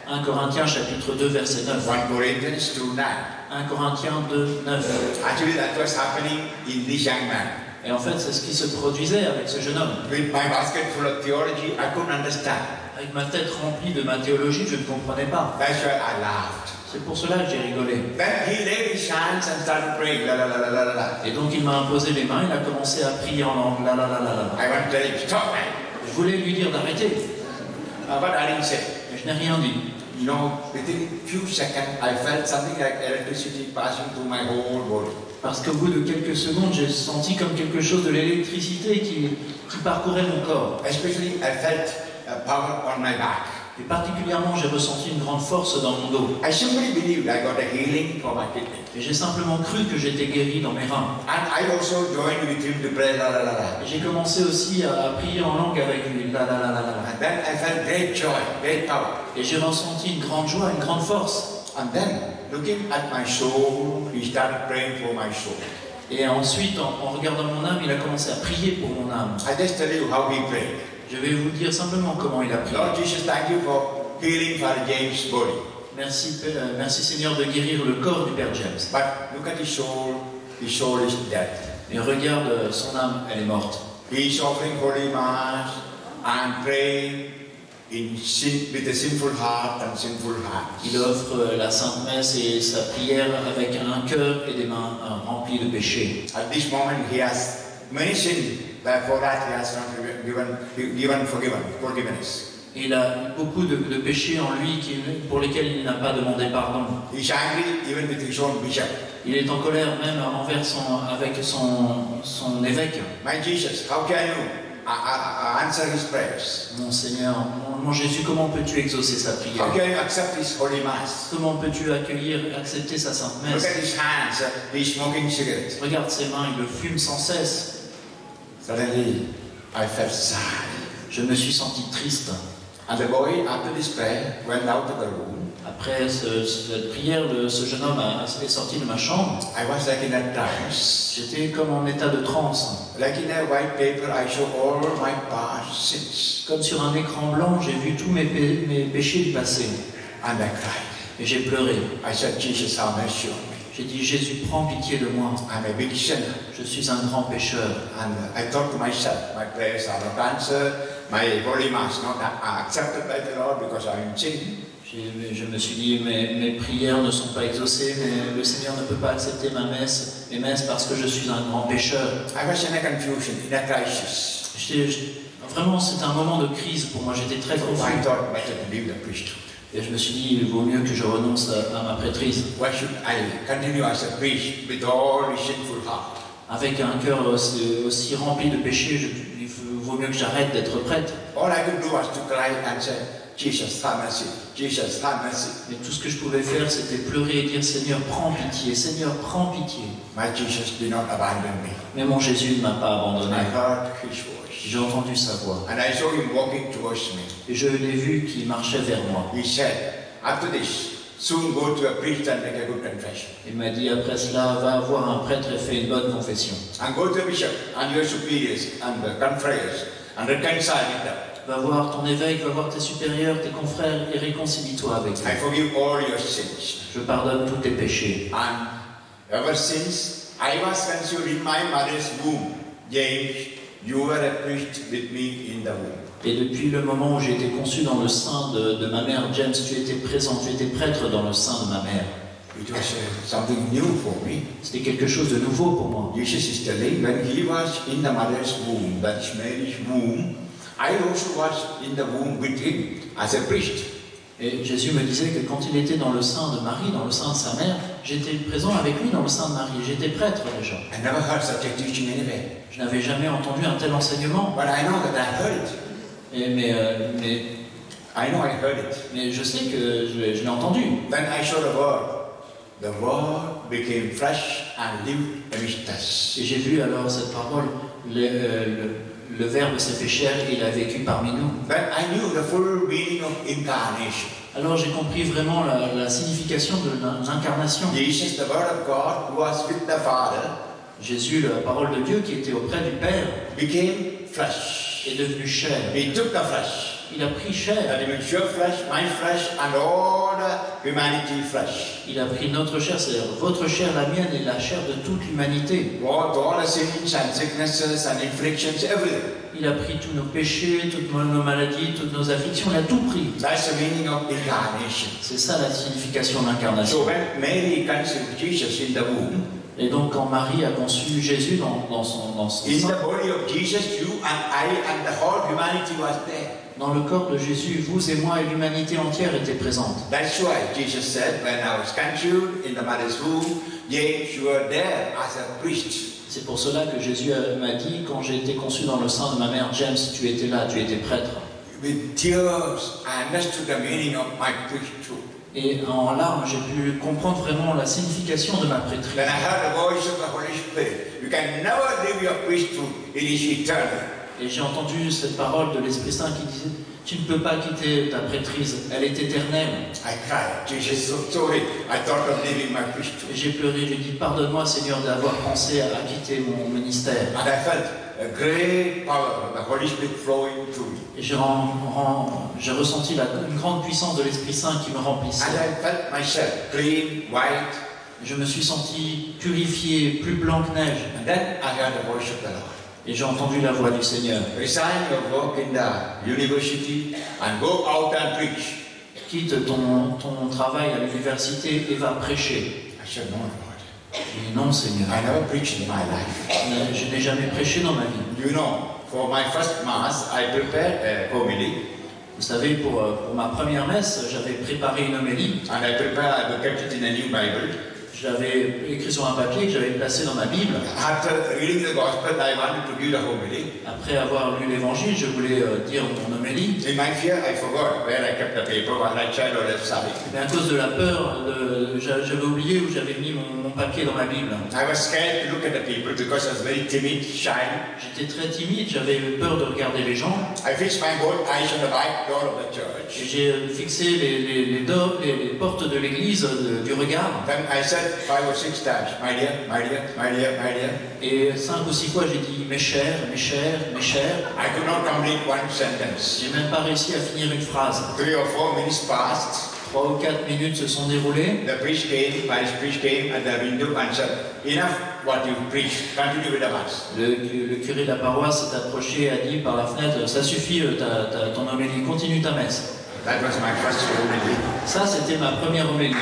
1 Corinthiens chapitre 2 verset 9. 1 Corinthians 2 9. 1 Corinthiens 2, 9. Actually that was happening in this young man. Et en fait, c'est ce qui se produisait avec ce jeune homme. With my basket full of theology, I couldn't understand. Avec ma tête remplie de ma théologie, je ne comprenais pas. That's why I laughed. C'est pour cela que j'ai rigolé. Then he laid his hands and started praying. La la la la la la. Et donc il m'a imposé les mains, il a commencé à prier en langue. La la la la la. I want to tell him, stop, man. Je voulais lui dire d'arrêter, But I didn't say. mais je n'ai rien dit. You know, within a few seconds, I felt something like electricity passing through my whole body. Parce qu'au bout de quelques secondes, j'ai senti comme quelque chose de l'électricité qui parcourait mon corps. Especially, I felt power on my back. Et particulièrement, j'ai ressenti une grande force dans mon dos. I simply believed I got a healing for my kidney. Et j'ai simplement cru que j'étais guéri dans mes reins. And I also joined with him to pray la la la la. Et j'ai commencé aussi à prier en langue avec lui. La la la la la. And then I felt great joy, great power. Et j'ai ressenti une grande joie, une grande force. And then, looking at my soul, he started praying for my soul. Et ensuite, en regardant mon âme, il a commencé à prier pour mon âme. I just tell you how he prayed. Je vais vous dire simplement comment il a prié. Lord Jesus, thank you for healing for James' body. Merci, merci Seigneur de guérir le corps du Père James. But look at his soul is dead. Et regarde, son âme, elle est morte. He is offering Holy Mass and praying with a sinful heart and sinful hands. Il offre la Sainte Messe et sa prière avec un cœur et des mains remplies de péché. At this moment he has many sins, therefore that he has not given forgiveness. Il a beaucoup de péchés en lui pour lesquels il n'a pas demandé pardon. He is angry even with his own bishop. Il est en colère même avec son évêque. My Jesus, how can you answer his prayers? Mon Seigneur, mon Jésus, comment peux-tu exaucer sa prière? How can you accept his Holy Mass? Comment peux-tu accepter sa Sainte Look Messe? at his hands, he's smoking cigarettes. Regarde ses mains, il le fume sans cesse. Suddenly, I felt sad. Je me suis senti triste. And the boy, after this prayer, went out of the room. Après cette prière, ce jeune homme est sorti de ma chambre. I was like in a trance. J'étais comme en état de transe. Like in a white paper, I saw all my past sins. Comme sur un écran blanc, j'ai vu tous mes péchés du passé. And I cried. Et j'ai pleuré. I said, Jesus, have mercy on me. J'ai dit, Jésus, prends pitié de moi. I'm a big sinner. Je suis un grand pécheur. And I thought to myself, my prayers are not answered. My Holy Mass not accepted by the Lord because I'm in sin. Je me suis dit, mes prières ne sont pas exaucées, mais le Seigneur ne peut pas accepter mes messes parce que je suis un grand pécheur. I was in a confusion, in a crisis. Vraiment, c'était un moment de crise pour moi, j'étais très I confus. thought better to leave the priesthood. Et je me suis dit, il vaut mieux que je renonce à ma prêtrise. Why should I continue as a priest with all the sinful heart? Avec un cœur aussi rempli de péché, il vaut mieux que j'arrête d'être prêtre. All I could do was to cry and say, Jesus, have mercy. Jesus, have mercy. Mais tout ce que je pouvais faire, c'était pleurer et dire, Seigneur, prends pitié, Seigneur, prends pitié. My Jesus did not abandon me. Mais mon Jésus ne m'a pas abandonné. I heard his voice. J'ai entendu sa voix. And I saw him walking towards me. Et je l'ai vu qui marchait vers moi. He said, after this, soon go to a priest and make a good confession. Il m'a dit, après cela, va voir un prêtre et fais une bonne confession. And go to a bishop and your superiors and the confreres and reconcile with them. Va voir ton évêque, va voir tes supérieurs, tes confrères et réconcilie-toi avec eux. I forgive all your sins. Je pardonne tous tes péchés. And ever since I was conceived in my mother's womb, James, you were a priest with me in the womb. Et depuis le moment où j'ai été conçu dans le sein de ma mère, James, tu étais présent, tu étais prêtre dans le sein de ma mère. It was something new for me. C'était quelque chose de nouveau pour moi. Jesus is telling when he was in the mother's womb, that is Mary's womb, I also was in the womb with him as a priest. Et Jésus me disait que quand il était dans le sein de Marie, dans le sein de sa mère, j'étais présent avec lui dans le sein de Marie. J'étais prêtre déjà. I never heard such a teaching anyway. Je n'avais jamais entendu un tel enseignement. But I know that I heard it. Mais I know I heard it. Mais je sais que je l'ai entendu. Then I saw the Word. The Word became flesh and lived amidst us. Et j'ai vu alors cette parole, le Verbe s'est fait chair et il a vécu parmi nous. Then I knew the full meaning of incarnation. Alors j'ai compris vraiment la signification de l'incarnation. Jesus, the Word of God, who was with the Father, Jésus, la parole de Dieu qui était auprès du Père, became flesh. est devenu chair. He took the flesh. Il a pris chair. That means your flesh, my flesh, and all the humanity flesh. Il a pris notre chair, c'est-à-dire votre chair, la mienne et la chair de toute l'humanité. All the sins and sicknesses and afflictions, everything. Il a pris tous nos péchés, toutes nos maladies, toutes nos afflictions, il a tout pris. That's the meaning of incarnation. C'est ça la signification de l'incarnation. So when Mary conceived Jesus in the womb, Et donc quand Marie a conçu Jésus dans son in sein, the body of Jesus, you and I and the whole humanity was there. dans le corps de Jésus, vous et moi et l'humanité entière étaient présentes. That's why Jesus said, when I was conceived in the mother's womb, yes, you were there as a priest. C'est pour cela que Jésus m'a dit, quand j'ai été conçu dans le sein de ma mère, James, tu étais là, tu étais prêtre. With tears, I understood the meaning of my priesthood. Et en larmes, j'ai pu comprendre vraiment la signification de ma prêtrise. When I heard the voice of the Holy Spirit, you can never leave your priesthood, it is eternal. Et j'ai entendu cette parole de l'Esprit Saint qui disait, tu ne peux pas quitter ta prêtrise, elle est éternelle. I cried, Jesus, so sorry, I thought of leaving my priesthood. Et j'ai pleuré, j'ai dit, pardonne-moi Seigneur d'avoir pensé à quitter mon ministère. And I felt a great power of the Holy Spirit flowing through me. Et j'ai ressenti une grande puissance de l'Esprit Saint qui me remplissait. And I felt myself clean, white. Je me suis senti purifié, plus blanc que neige. And then I heard the voice of the Lord. Et j'ai entendu la voix du Seigneur. Resign your work in the university and go out and preach. Quitte ton travail à l'université et va prêcher. I said, no, Lord. J'ai dit, non Seigneur, I never preached in my life. je n'ai jamais prêché dans ma vie. You know, for my first mass, I prepared a homily. Vous savez, pour ma première messe, j'avais préparé une homélie. And I kept it in a new Bible. J'avais écrit sur un papier que j'avais placé dans ma Bible. After reading the gospel, I wanted to give the homily. Après avoir lu l'évangile, je voulais dire mon homélie. In my fear, I forgot where I kept the paper while I tried to left side. Mais à cause de la peur, j'avais oublié où j'avais mis mon papier dans ma Bible. I was scared to look at the people because I was very timid, shy. J'étais très timide, j'avais peur de regarder les gens. I fixed my both eyes on the back door of the Et church. j'ai fixé les portes de l'église du regard. Then I said 5 or 6 times, my dear, my dear, my dear, my dear. Et 5 ou 6 fois, j'ai dit mes chers, mes chers, mes chers. I could not complete one sentence. J'ai même pas réussi à finir une phrase. 3 or 4 minutes passed. 3 ou 4 minutes se sont déroulées. The priest came, my priest came at the window and said, enough what you preached, continue with the mass. Le curé de la paroisse s'est approché et a dit par la fenêtre, ça suffit ton homélie, continue ta messe. That was my first homily. Ça, c'était ma première homélie.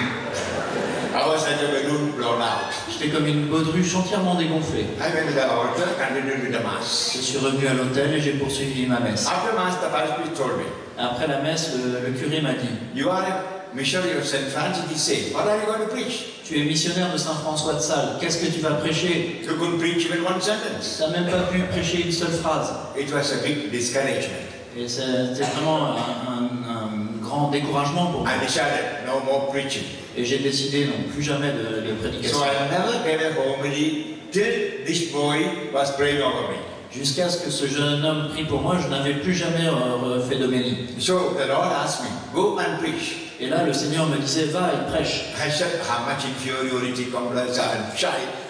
I was like a balloon blown out. J'étais comme une baudruche entièrement dégonflée. I went to the altar, continued with the mass. Je suis revenu à l'hôtel et j'ai poursuivi ma messe. After mass, the first priest told me, Après la messe, le curé m'a dit, you are a missionary of St. Francis de Sales. What are you going to preach? tu es missionnaire de Saint-François de Sales, qu'est-ce que tu vas prêcher? You couldn't preach even one sentence. Tu n'as même pas pu prêcher une seule phrase. It was a big discouragement. Et c'était vraiment un grand découragement pour moi. I decided no more preaching. Et j'ai décidé non plus jamais de So prédication. I never gave a homily till this boy was praying over me. Jusqu'à ce que ce jeune homme prie pour moi, je n'avais plus jamais fait d'homélie. So the Lord asked me, go and preach. Et là, le Seigneur me disait, va et prêche. I said, how much inferiority, complex, and shy,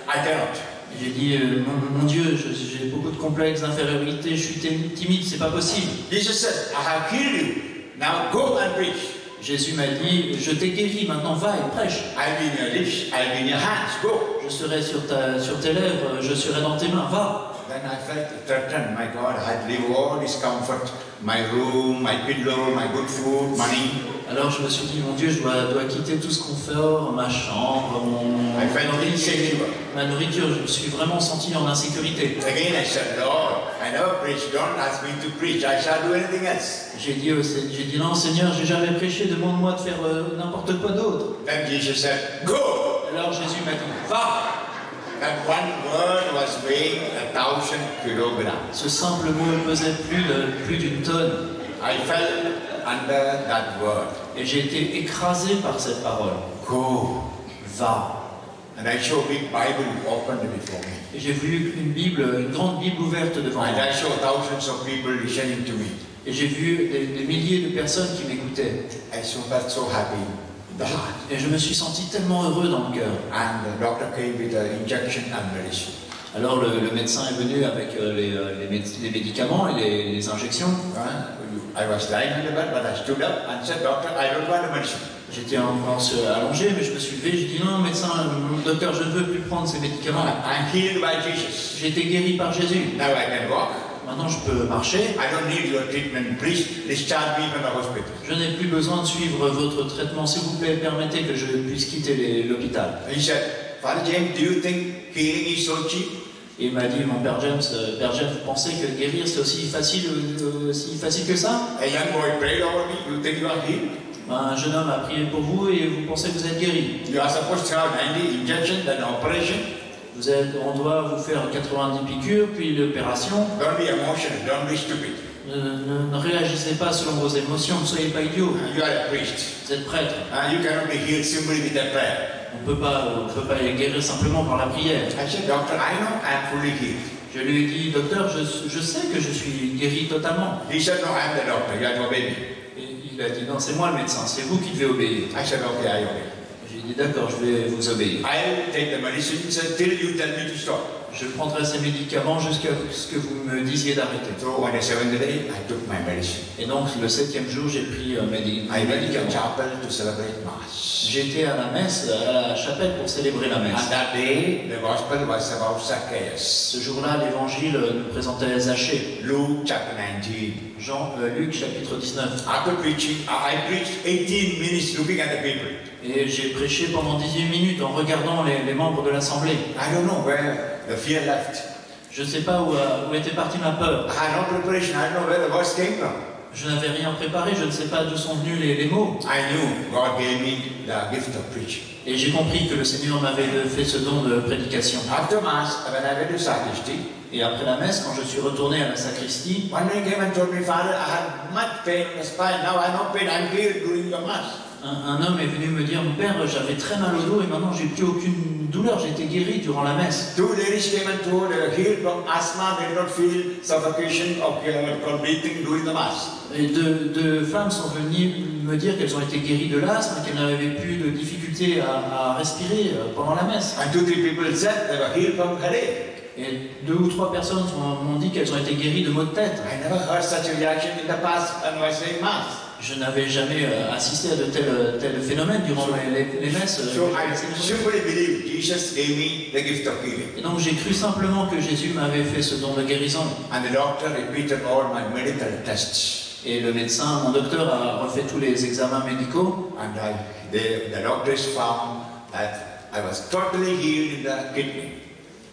I cannot. J'ai dit, mon Dieu, j'ai beaucoup de complexes d'infériorité, je suis timide, c'est pas possible. Jesus said, I have healed you. Now go and preach. Jésus m'a dit, je t'ai guéri, maintenant va et prêche. I'll be in your lips, I'll be in your hands, go. Je serai sur tes lèvres, je serai dans tes mains, va. Then I felt threatened, my God, I had leave all this comfort, my room, my pillow, my good food, money. Alors je me suis dit, mon Dieu, je dois quitter tout ce confort, ma chambre, ma nourriture. Je me suis vraiment senti en insécurité. Again I said, Lord, I never preached, don't ask me to preach, I shall do anything else. J'ai dit non, Seigneur, j'ai jamais prêché, demande-moi de faire n'importe quoi d'autre. Then Jesus said, go. Alors Jésus m'a dit, va. That one word was weighing 1,000 kilograms. Ce simple mot pesait plus d'une tonne. I fell under that word. Et j'ai été écrasé par cette parole. Go. Va. And I saw a big Bible opened before me. Et j'ai vu une grande Bible ouverte devant moi. And I saw thousands of people listening to me. Et j'ai vu des milliers de personnes qui m'écoutaient. I felt so happy in the heart. Et je me suis senti tellement heureux dans le cœur. And the doctor came with an injection and medicine. Alors le médecin est venu avec les médicaments et les injections. I was lying on the bed, but I stood up and said, "Doctor, I don't want the medicine." J'étais allongé, mais je me suis levé, j'ai dit non, médecin, docteur, je ne veux plus prendre ces médicaments. I'm healed by Jesus. J'ai été guéri par Jésus. Now I can walk. Maintenant je peux marcher. I don't need your treatment. Please discharge me from the hospital. Je n'ai plus besoin de suivre votre traitement. S'il vous plaît, permettez que je puisse quitter l'hôpital. He said, "Father James, do you think healing is so cheap?" Et il m'a dit, mon Père James, vous pensez que guérir c'est aussi facile que ça? A young boy prayed over me. You think you are healed? Un jeune homme a prié pour vous et vous pensez que vous êtes guéri. You are supposed to have 90 injections, then operation. On doit vous faire 90 piqûres, puis l'opération. Don't be emotional. Don't be stupid. Ne réagissez pas selon vos émotions, ne soyez pas idiots. You are a priest. Vous êtes prêtre. You cannot be healed simply with a prayer. On ne peut pas les guérir simplement par la prière. I said, "Doctor, I know I am fully healed." Je lui ai dit, docteur, je sais que je suis guéri totalement. He said, "No, I am the doctor. You have to obey me." Et il a dit, non, c'est moi le médecin, c'est vous qui devez obéir. I said, "Okay, I obey." J'ai dit, d'accord, je vais vous obéir. I will take the medicine till you tell me to stop. Je prendrai ces médicaments jusqu'à ce que vous me disiez d'arrêter. So on the seventh day, I took my medicine. Et donc, le 7e jour, j'ai pris mes I went to the médicaments. chapel to celebrate Mass. J'étais à la messe, à la chapelle pour célébrer la messe. And that day, the gospel was about Zacchaeus. Ce jour-là, l'évangile nous présentait Zachée. Luke chapter 19. Luc chapitre 19. After preaching, I preached 18 minutes looking at the people. Et j'ai prêché pendant 18 minutes en regardant les membres de l'assemblée. I don't know where the fear left. Je ne sais pas où était partie ma peur. I had no preparation. I don't know where the words came from. Je n'avais rien préparé, je ne sais pas d'où sont venus les mots. I knew God gave me the gift of preaching. Et j'ai compris que le Seigneur m'avait fait ce don de prédication. After Mass, when I went to sacristy, Et après la messe, quand je suis retourné à la sacristie, one man came and told me, "Father, I had much pain in the spine. Now I have no pain. I'm healed during the Mass." un homme est venu me dire, mon père, j'avais très mal au dos et maintenant j'ai plus aucune douleur, j'ai été guéri durant la messe. Two ladies came and told they were healed from asthma. They did not feel suffocation or breathing during the Mass. Et deux femmes sont venues me dire qu'elles ont été guéries de l'asthme, qu'elles n'avaient plus de difficulté à respirer pendant la messe. And 2-3 people said they were healed from headache. Et 2 ou 3 personnes m'ont dit qu'elles ont été guéries de maux de tête. I never heard such a reaction in the past when I was saying Mass. Je n'avais jamais assisté à de tels phénomènes durant les messes. So I simply believe Jesus gave me the gift of healing. Et donc j'ai cru simplement que Jésus m'avait fait ce don de guérison. And the doctor repeated all my medical tests. Et le médecin, mon docteur, a refait tous les examens médicaux. And the doctors found that I was totally healed in the kidney.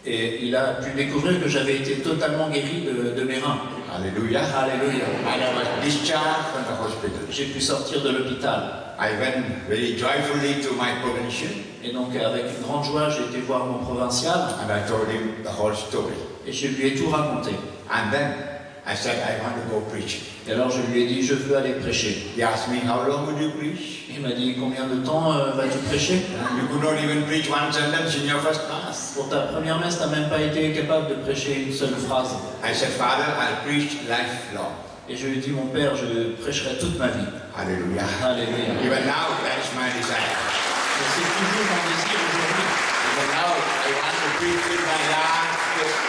Et il a pu découvrir que j'avais été totalement guéri de mes reins. Hallelujah. Alléluia. And I was discharged from the hospital. J'ai pu sortir de l'hôpital. I went very joyfully to my provincial. Et donc avec une grande joie, j'ai été voir mon provincial. And I told him the whole story. Et je lui ai tout raconté. And then I said, I want to go preaching. Et alors je lui ai dit, je veux aller prêcher. He asked me, how long would you preach? Il m'a dit, combien de temps vas-tu prêcher? You could not even preach one sentence in your first Mass. Pour ta première messe, tu n'as même pas été capable de prêcher une seule phrase. I said, Father, I'll preach lifelong. Et je lui ai dit, mon père, je prêcherai toute ma vie. Hallelujah. Alléluia. Even now, that is my desire. Et c'est toujours mon désir aujourd'hui. Even now, I want to preach with my last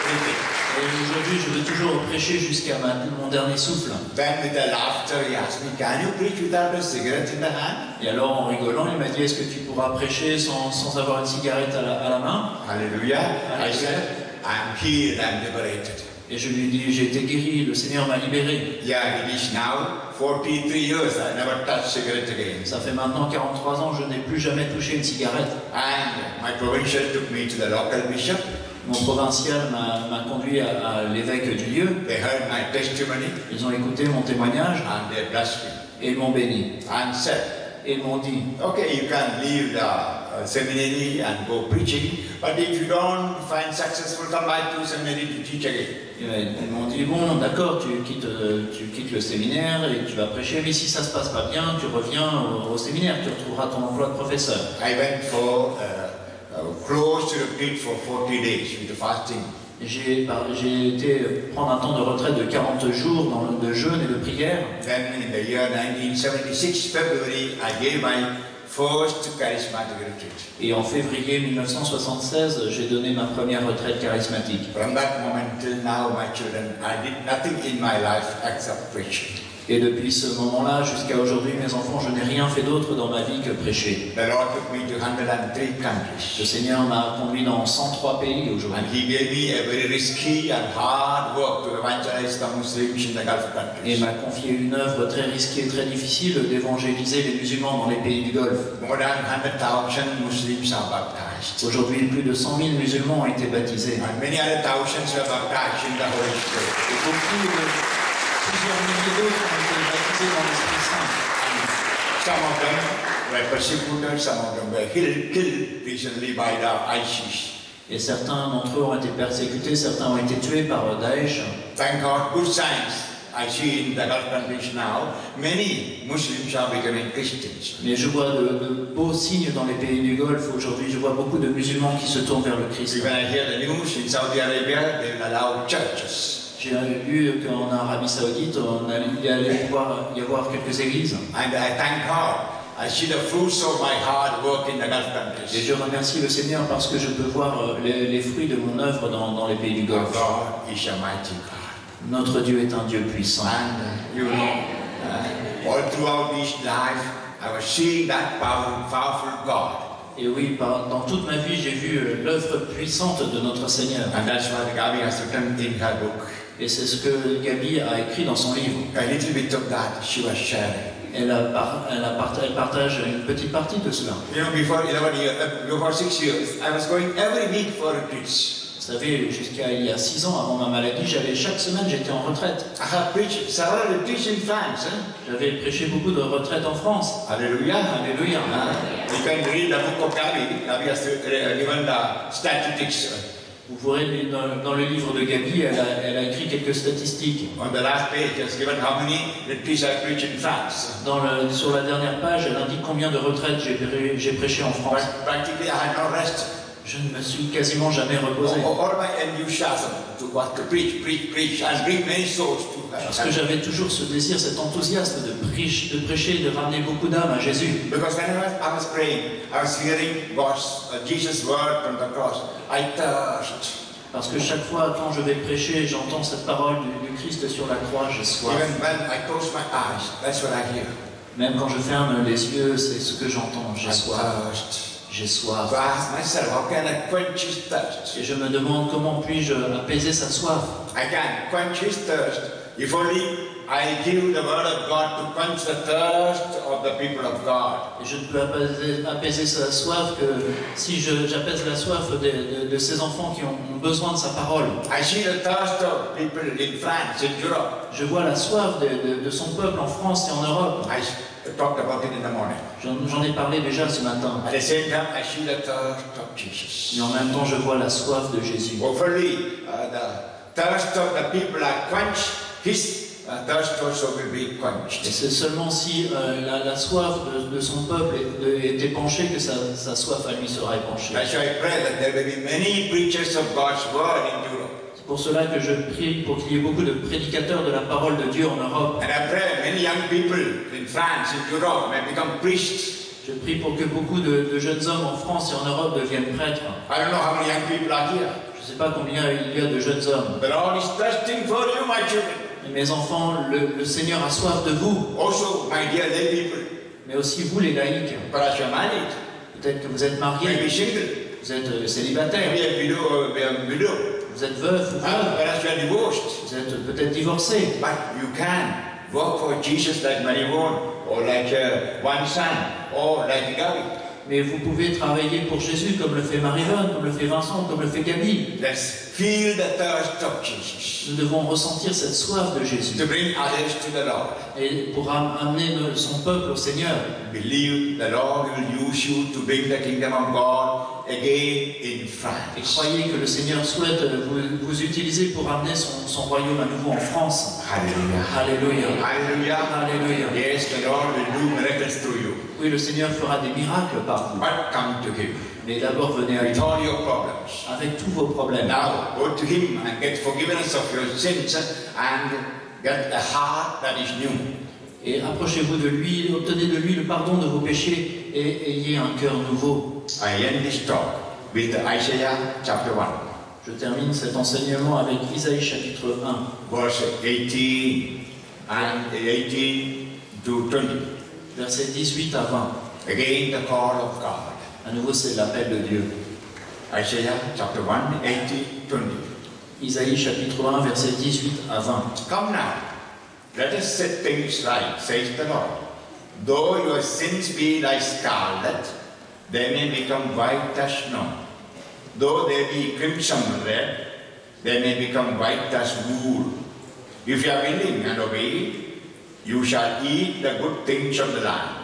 breathing. Et aujourd'hui, je veux toujours prêcher jusqu'à mon dernier souffle. Then with the laughter, he asked me, can you preach without a cigarette in the hand? Et alors, en rigolant, il m'a dit, est-ce que tu pourras prêcher sans avoir une cigarette à la main? Hallelujah. I said, I'm healed, I'm liberated. Et je lui ai dit, j'ai été guéri, le Seigneur m'a libéré. Yeah, it is now 43 years, I never touched cigarette again. Ça fait maintenant 43 ans, je n'ai plus jamais touché une cigarette. And my provincial took me to the local bishop. Mon provincial m'a conduit à l'évêque du lieu. They heard my testimony. Ils ont écouté mon témoignage. And they blessed me. Et ils m'ont béni. And said, Et ils m'ont dit, okay, you can leave the seminary and go preaching, but if you don't find successful, come back to seminary to teach again. Ils m'ont dit, bon, d'accord, tu quittes le séminaire et tu vas prêcher, mais si ça se passe pas bien, tu reviens au séminaire, tu retrouveras ton emploi de professeur. I went for close retreat for 40 days with fasting. J'ai été prendre un temps de retraite de 40 jours de jeûne et de prière. Then in the year 1976, February, I gave my first charismatic retreat. Et en février 1976, j'ai donné ma première retraite charismatique. From that moment till now, my children, I did nothing in my life except preaching. Et depuis ce moment-là jusqu'à aujourd'hui, mes enfants, je n'ai rien fait d'autre dans ma vie que prêcher. The Lord took me to 103 Le countries. Seigneur m'a conduit dans 103 pays aujourd'hui. And He gave me a very risky and hard work to evangelize the Muslims in the Gulf Et countries. m'a confié une œuvre très risquée et très difficile d'évangéliser les musulmans dans les pays du Golfe. More than 100,000 Muslims are baptized. Aujourd'hui, plus de 100 000 musulmans ont été baptisés. And many other thousands were baptized in the Holy Spirit. Et plusieurs milliers d'autres ont été baptisés dans l'Esprit Saint. Some of them were persecuted, some of them were killed recently by the ISIS. Et certains d'entre eux ont été persécutés, certains ont été tués par Daesh. Thank God, good signs. I see in the Gulf countries now, many Muslims are becoming Christians. Mais je vois de beaux signes dans les pays du Golfe. Aujourd'hui, je vois beaucoup de musulmans qui se tournent vers le Christ. When I hear the news in Saudi Arabia, they will allow churches. J'ai lu qu'en Arabie Saoudite, il allait pouvoir y avoir quelques églises. And I thank God. I see the fruits of my hard work in the Gulf Et countries. je remercie le Seigneur parce que je peux voir les fruits de mon œuvre dans les pays du Our Golfe. God is a mighty God. Notre Dieu est un Dieu puissant. And you know, all throughout this life, I was seeing that powerful God. Et oui, dans toute ma vie, j'ai vu l'œuvre puissante de notre Seigneur. And that's what Gabi has written in her book. Et c'est ce que Gabi a écrit dans son livre. A little bit of that she was sharing. Elle partage une petite partie de cela. You know, before 6 years, I was going every week for retreats. Vous savez, jusqu'à il y a 6 ans, avant ma maladie, chaque semaine, j'étais en retraite. I have preached several retreats in France. J'avais prêché beaucoup de retraites en France. Hallelujah. Alléluia. You can read the book of Gabi. Gabi has given the statistics. Vous verrez dans le livre de Gabi, elle a écrit quelques statistiques. On the last page, has given how many retreats I preached in France. Sur la dernière page, elle indique combien de retraites j'ai prêché en France. But practically, I had no rest. Je ne me suis quasiment jamais reposé. All my enthusiasm to preach, and bring many souls to Parce que j'avais toujours ce désir, cet enthousiasme de prêcher, de ramener beaucoup d'âmes à Jésus. Because whenever I was praying, I was hearing Jesus' word from the cross. I thirst. Parce que chaque fois, quand je vais prêcher, j'entends cette parole du Christ sur la croix, j'ai soif. Even when I close my eyes, that's what I hear. Même quand je ferme les yeux, c'est ce que j'entends, j'ai I soif. thirst. J'ai soif. So I ask myself, how can I quench his thirst? Et je me demande comment puis-je apaiser sa soif. I can quench his thirst if only I give the word of God to quench the thirst of the people of God. Et je ne peux apaiser sa soif que si j'apaise la soif de ces enfants qui ont besoin de sa parole. I see the thirst of people in France, in Europe. Je vois la soif de son peuple en France et en Europe. I talked about it in the morning. J'en ai parlé déjà ce matin. At the same time, I see the thirst of Jesus. Mais en même temps, je vois la soif de Jésus. Hopefully, the thirst of the people are quenched. His thirst also will be Et quenched. c'est seulement si la soif de son peuple est épanchée que sa soif à lui sera épanchée. That's why I pray that there will be many preachers of God's word in Europe. C'est pour cela que je prie pour qu'il y ait beaucoup de prédicateurs de la parole de Dieu en Europe. And I pray many young people in France, in Europe, may become priests. Je prie pour que beaucoup de jeunes hommes en France et en Europe deviennent prêtres. I don't know how many young people are here. Je ne sais pas combien il y a de jeunes hommes. The Lord is thirsting for you, my children. Mais mes enfants, le Seigneur a soif de vous. Also, my dear lay people, Mais aussi vous, les laïcs. perhaps you're married, Peut-être que vous êtes mariés, maybe single, vous êtes célibataire, maybe a widow, vous êtes veuf ou veuve, perhaps you're divorced. vous êtes peut-être divorcé. But you can work for Jesus like Marivon, or like one son, or like Gabi. Mais vous pouvez travailler pour Jésus comme le fait Marie-Vonne, comme le fait Vincent, comme le fait Gabi. Let's feel the thirst of Jesus Nous devons ressentir cette soif de Jésus. to bring others to the Lord. Et pour amener son peuple au Seigneur. Believe the Lord will use you to bring the kingdom of God again in Et France. croyez que le Seigneur souhaite vous utiliser pour amener son royaume à nouveau en France. Hallelujah. Alléluia. Hallelujah. Alléluia. Yes, the Lord will do miracles through you. Oui, le Seigneur fera des miracles par vous. But come to Him Mais d'abord, venez à lui with all your problems. avec tous vos problèmes. Now go to Him and get forgiveness of your sins and get a heart that is new. Et approchez-vous de lui, obtenez de lui le pardon de vos péchés et ayez un cœur nouveau. I end this talk with Isaiah chapter 1, Je termine cet enseignement avec Isaïe chapitre 1, verse 18 to 20. versets 18 à 20. Again, the call of God. À nouveau, c'est l'appel de Dieu. Isaiah chapter 1, 18, 20. Isaïe chapitre 1, versets 18 à 20. Come now, let us set things right, says the Lord. Though your sins be like scarlet, they may become white as snow. Though they be crimson red, they may become white as wool. If you are willing and obey, you shall eat the good things of the land.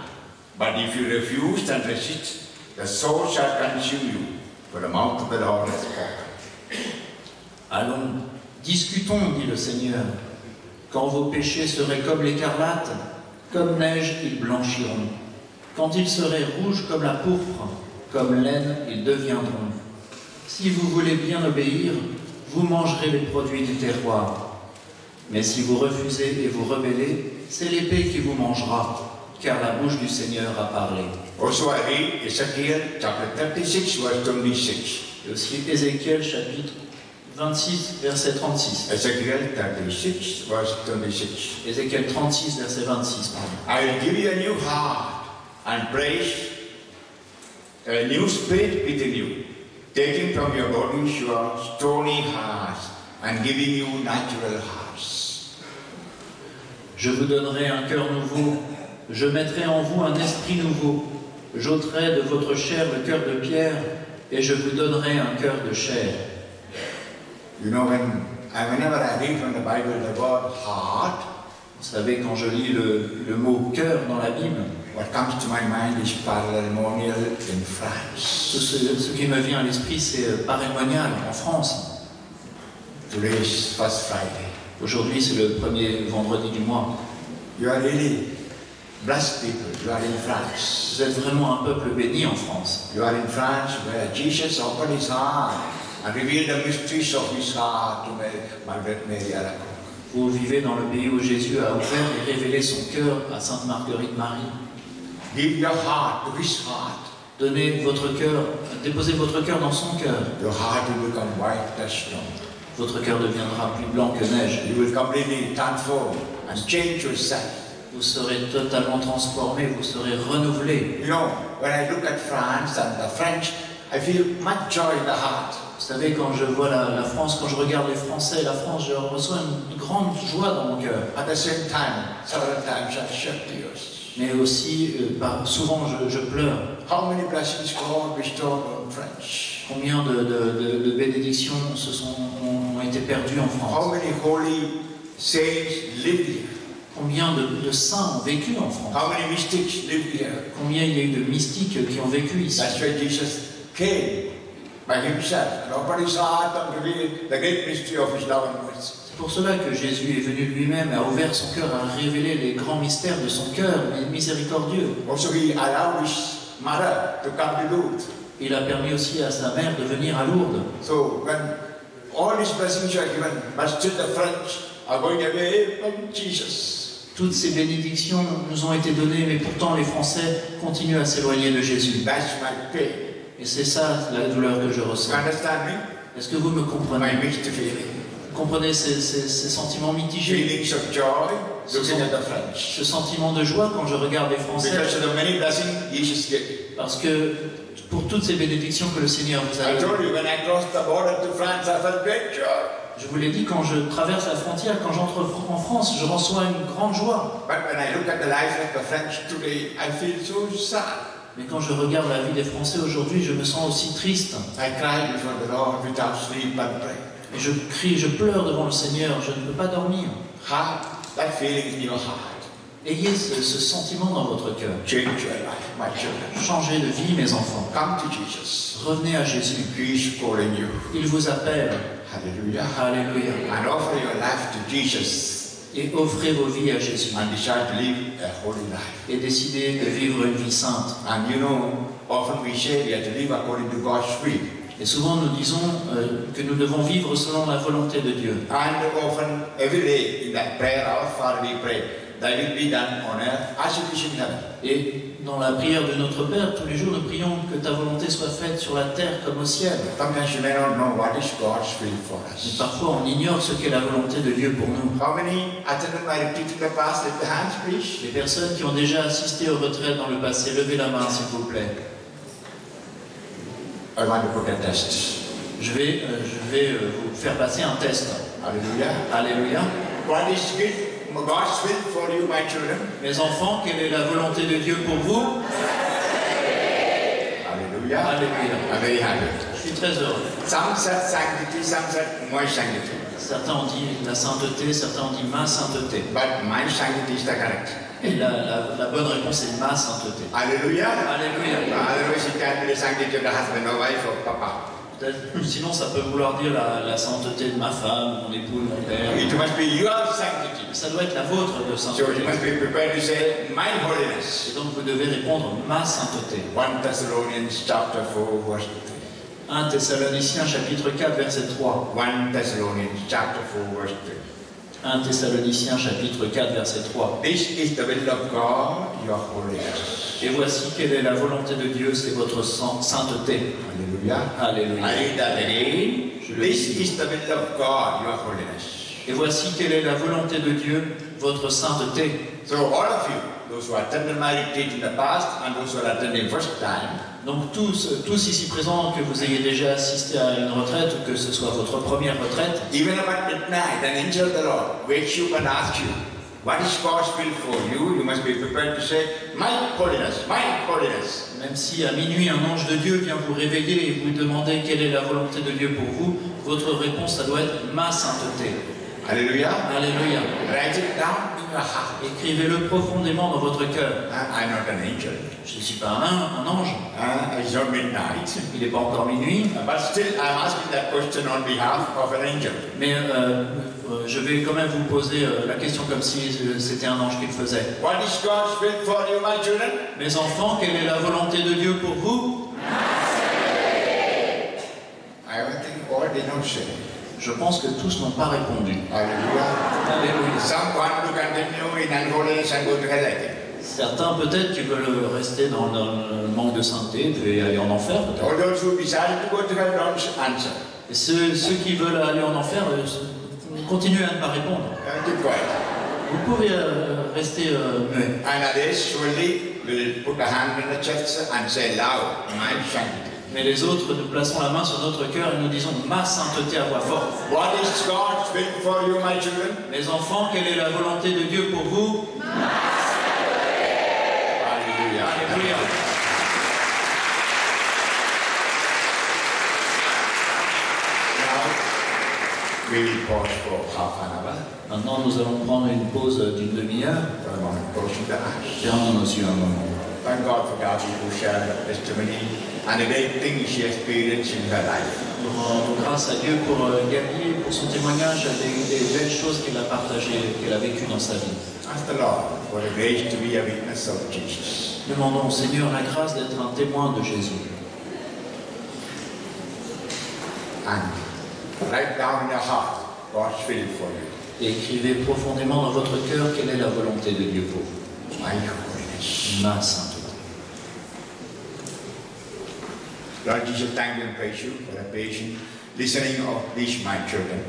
But if you refuse and resist, the sword shall consume you, for the mouth of the Lord has spoken. Allons, discutons, dit le Seigneur. Quand vos péchés seraient comme l'écarlate, comme neige, ils blanchiront. Quand ils seraient rouges comme la pourpre, comme laine, ils deviendront. Si vous voulez bien obéir, vous mangerez les produits du terroir. Mais si vous refusez et vous rebellez, c'est l'épée qui vous mangera, car la bouche du Seigneur a parlé. Also I read Ezekiel chapter 36, verse 26. Et aussi Ézéchiel chapitre 26, verset 36. Ezekiel 36, verse 26. Ézéchiel 36, verset 26, pardon. I will give you a new heart and place a new spirit within you, taking from your bodies your stony hearts and giving you natural hearts. Je vous donnerai un cœur nouveau, je mettrai en vous un esprit nouveau, j'ôterai de votre chair le cœur de pierre, et je vous donnerai un cœur de chair. You know, whenever I read from the Bible the word heart, Vous savez, quand je lis le mot cœur dans la Bible, what comes to my mind is parémonial in France. ce qui me vient à l'esprit, c'est parémonial en France. Today is First Friday. Aujourd'hui, c'est le premier vendredi du mois. You are really blessed people. You are in France. Vous êtes vraiment un peuple béni en France. You are in France where Jesus opened his heart and revealed the mysteries of his heart to Margaret Mary Alacoque. Vous vivez dans le pays où Jésus a ouvert et révélé son cœur à Sainte Marguerite Marie. Give your heart to his heart. Donnez votre cœur, déposez votre cœur dans son cœur. Your heart will become white as snow. Votre cœur deviendra plus blanc que neige. You will completely transform and change yourself. Vous serez totalement transformé, vous serez renouvelé. You know, when I look at France and the French, I feel much joy in the heart. Vous savez, quand je vois la France, quand je regarde les Français, la France, je reçois une grande joie dans mon cœur. At the same time, several times I shed tears. Mais aussi, souvent, je pleure. How many blessings God bestowed on French? Combien de bénédictions ont été perdues en How France? many holy saints live here? Combien de saints ont vécu en France? How many mystics live here? Combien il y a eu de mystiques qui ont vécu ici? That's why Jesus came by himself and opened his heart and revealed the great mystery of his love and mercy. C'est pour cela que Jésus est venu lui-même, a ouvert son cœur, a révélé les grands mystères de son cœur, miséricordieux. Also, he allowed his mother to come to Lourdes. Il a permis aussi à sa mère de venir à Lourdes. So, when all these blessings are given, but still the French are going away from Jesus. Toutes ces bénédictions nous ont été données, mais pourtant les Français continuent à s'éloigner de Jésus. That's my pain. Et c'est ça la douleur que je ressens. You understand me? Est-ce que vous me comprenez? My mixed feeling. Vous comprenez ces sentiments mitigés? Feelings of joy looking at the French. Ce sentiment de joie quand je regarde les Français? Because of the many blessings Jesus gave. Parce que pour toutes ces bénédictions que le Seigneur vous a I données. told you when I crossed the border to France, I felt great joy. Je vous l'ai dit, quand je traverse la frontière, quand j'entre en France, je reçois une grande joie. But when I look at the life of the French today, I feel so sad. Mais quand je regarde la vie des Français aujourd'hui, je me sens aussi triste. I cry before the Lord without sleep and pray. Et je crie, je pleure devant le Seigneur, je ne peux pas dormir. Have that feeling in your heart. Ayez ce sentiment dans votre cœur. Change your life, my children. Changez de vie, mes enfants. Come to Jesus. Revenez à Jésus. He is calling you. Il vous appelle. Hallelujah. Alléluia. And offer your life to Jesus Et offrez vos vies à Jésus. and decide to live a holy life. Et décidez de vivre une vie sainte. And you know, often we say we have to live according to God's will. Et souvent nous disons que nous devons vivre selon la volonté de Dieu. And often, every day in that prayer, our Father we pray, thy will be done on earth as it is in heaven. Et dans la prière de notre Père, tous les jours nous prions que ta volonté soit faite sur la terre comme au ciel. Sometimes you may not know what is God's will for Et us. parfois on ignore ce qu'est la volonté de Dieu pour nous. How many attended my retreat in the past? Lift the hands, please. Les personnes qui ont déjà assisté aux retraites dans le passé, levez la main s'il vous plaît. I want to put a test. Je vais vous faire passer un test. Hallelujah. Alléluia. What is God's will for you, my children? Mes enfants, quelle est la volonté de Dieu pour vous? Hallelujah. Alléluia. I'm very happy. Je suis très heureux. Some said sanctity, some said my sanctity. Certains ont dit la sainteté, certains ont dit ma sainteté. But my sanctity is the correct. Et la bonne réponse est ma sainteté. Hallelujah. Alléluia. Otherwise, it can be the sanctity of the husband or wife or papa. Sinon, ça peut vouloir dire la sainteté de ma femme, mon époux, mon père. It must be your sanctity. Ça doit être la vôtre de So sainteté. you must be prepared to say, my holiness. Et donc vous devez répondre ma sainteté. 1 Thessalonians chapter 4, verse 3. 1 Thessaloniciens chapitre 4 verset 3. 1 Thessalonians chapter 4, verse 3. 1 Thessaloniciens chapitre 4 verset 3. This is the will of God, your holiness. Et voici quelle est la volonté de Dieu, c'est votre sainteté. Hallelujah. Alléluia. I read that again. Je le This dis. is the will of God, your holiness. Et voici quelle est la volonté de Dieu, votre sainteté. So all of you, those who attended my retreat in the past and those who are attending first time, Donc tous ici présents, que vous ayez déjà assisté à une retraite ou que ce soit votre première retraite, even about midnight, an angel of the Lord wakes you and asks you, what is God's will for you? You must be prepared to say, my holiness, my holiness. même si à minuit un ange de Dieu vient vous réveiller et vous demander quelle est la volonté de Dieu pour vous, votre réponse, ça doit être ma sainteté. Hallelujah. Alléluia. Write it down in your heart. Écrivez-le profondément dans votre cœur. I'm not an angel. Je ne suis pas un ange, It's not midnight. il n'est pas encore minuit, But still, I'm asking that question on behalf of an angel. mais je vais quand même vous poser la question comme si c'était un ange qui le faisait. What is God's will for you, my children? Mes enfants, quelle est la volonté de Dieu pour vous? I don't think all did not say. Je pense que tous n'ont pas répondu. Hallelujah. Alléluia. Some want to continue in unholiness and go to hell, I think. Certains peut-être qui veulent rester dans le manque de sainteté et aller en enfer peut-être. All those who decide to go to hell don't answer. Et ceux qui veulent aller en enfer continuent à ne pas répondre. Keep quiet. Vous pouvez rester muet. And others surely will put a hand in the chest and say loud, my sanctity. Mais les autres, nous plaçons la main sur notre cœur et nous disons ma sainteté à voix forte. What is God's will for you, my children? Mes enfants, quelle est la volonté de Dieu pour vous? Hallelujah. Alléluia. Now, we will pause for half an hour. Maintenant, nous allons prendre une pause d'une demi-heure. For a moment, closing the eyes. Fermons nos yeux un moment. Thank God for Darby who shared her testimony and the great things she experienced in her life. Nous rendons grâce à Dieu pour Gabi, pour son témoignage, des belles choses qu'elle a partagées, qu'elle a vécues dans sa vie. Ask the Lord for the grace to be a witness of Jesus. Demandons au Seigneur la grâce d'être un témoin de Jésus. And write down in your heart God's will for you. Et écrivez profondément dans votre cœur quelle est la volonté de Dieu pour vous. My holiness. Ma sainteté. Lord Jesus, thank you and praise you for the patient listening of these my children.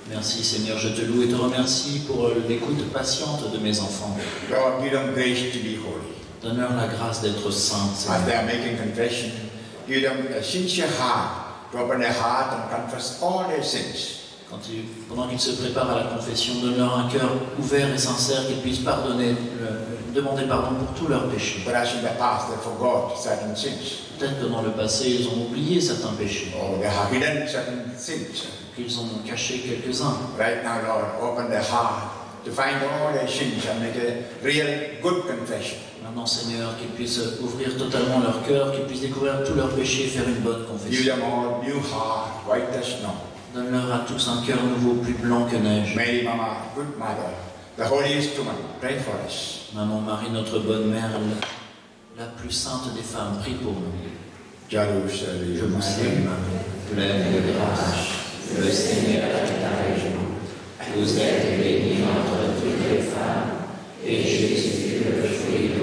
Merci Seigneur, je te loue et te remercie pour l'écoute patiente de mes enfants. Lord, give them grace to be holy. Donne-leur la grâce d'être saints, As Seigneur. they are making confession, give them a sincere heart to open their heart and confess all their sins. Pendant qu'ils se préparent à la confession, donne-leur un cœur ouvert et sincère, qu'ils puissent pardonner, demander pardon pour tous leurs péchés. Whereas in the past they forgot certain sins, Peut-être que dans le passé, ils ont oublié certains péchés, or they have hidden certain sins. qu'ils en ont caché quelques-uns. Right now, Lord, open their heart to find all their sins and make a real good confession. Maintenant, Seigneur, qu'ils puissent ouvrir totalement leur cœur, qu'ils puissent découvrir tous leurs péchés et faire une bonne Give confession. them all new heart, white as snow. Donne-leur à tous un cœur nouveau, plus blanc que neige. Mary, Mama, good mother, the holiest woman, pray for us. Maman Marie, notre bonne mère, la plus sainte des femmes, prie pour nous. Jerusalem, Je vous salue, Marie, pleine de grâce. Le Seigneur est avec vous. Vous êtes bénie entre toutes les femmes, et Jésus, le fruit de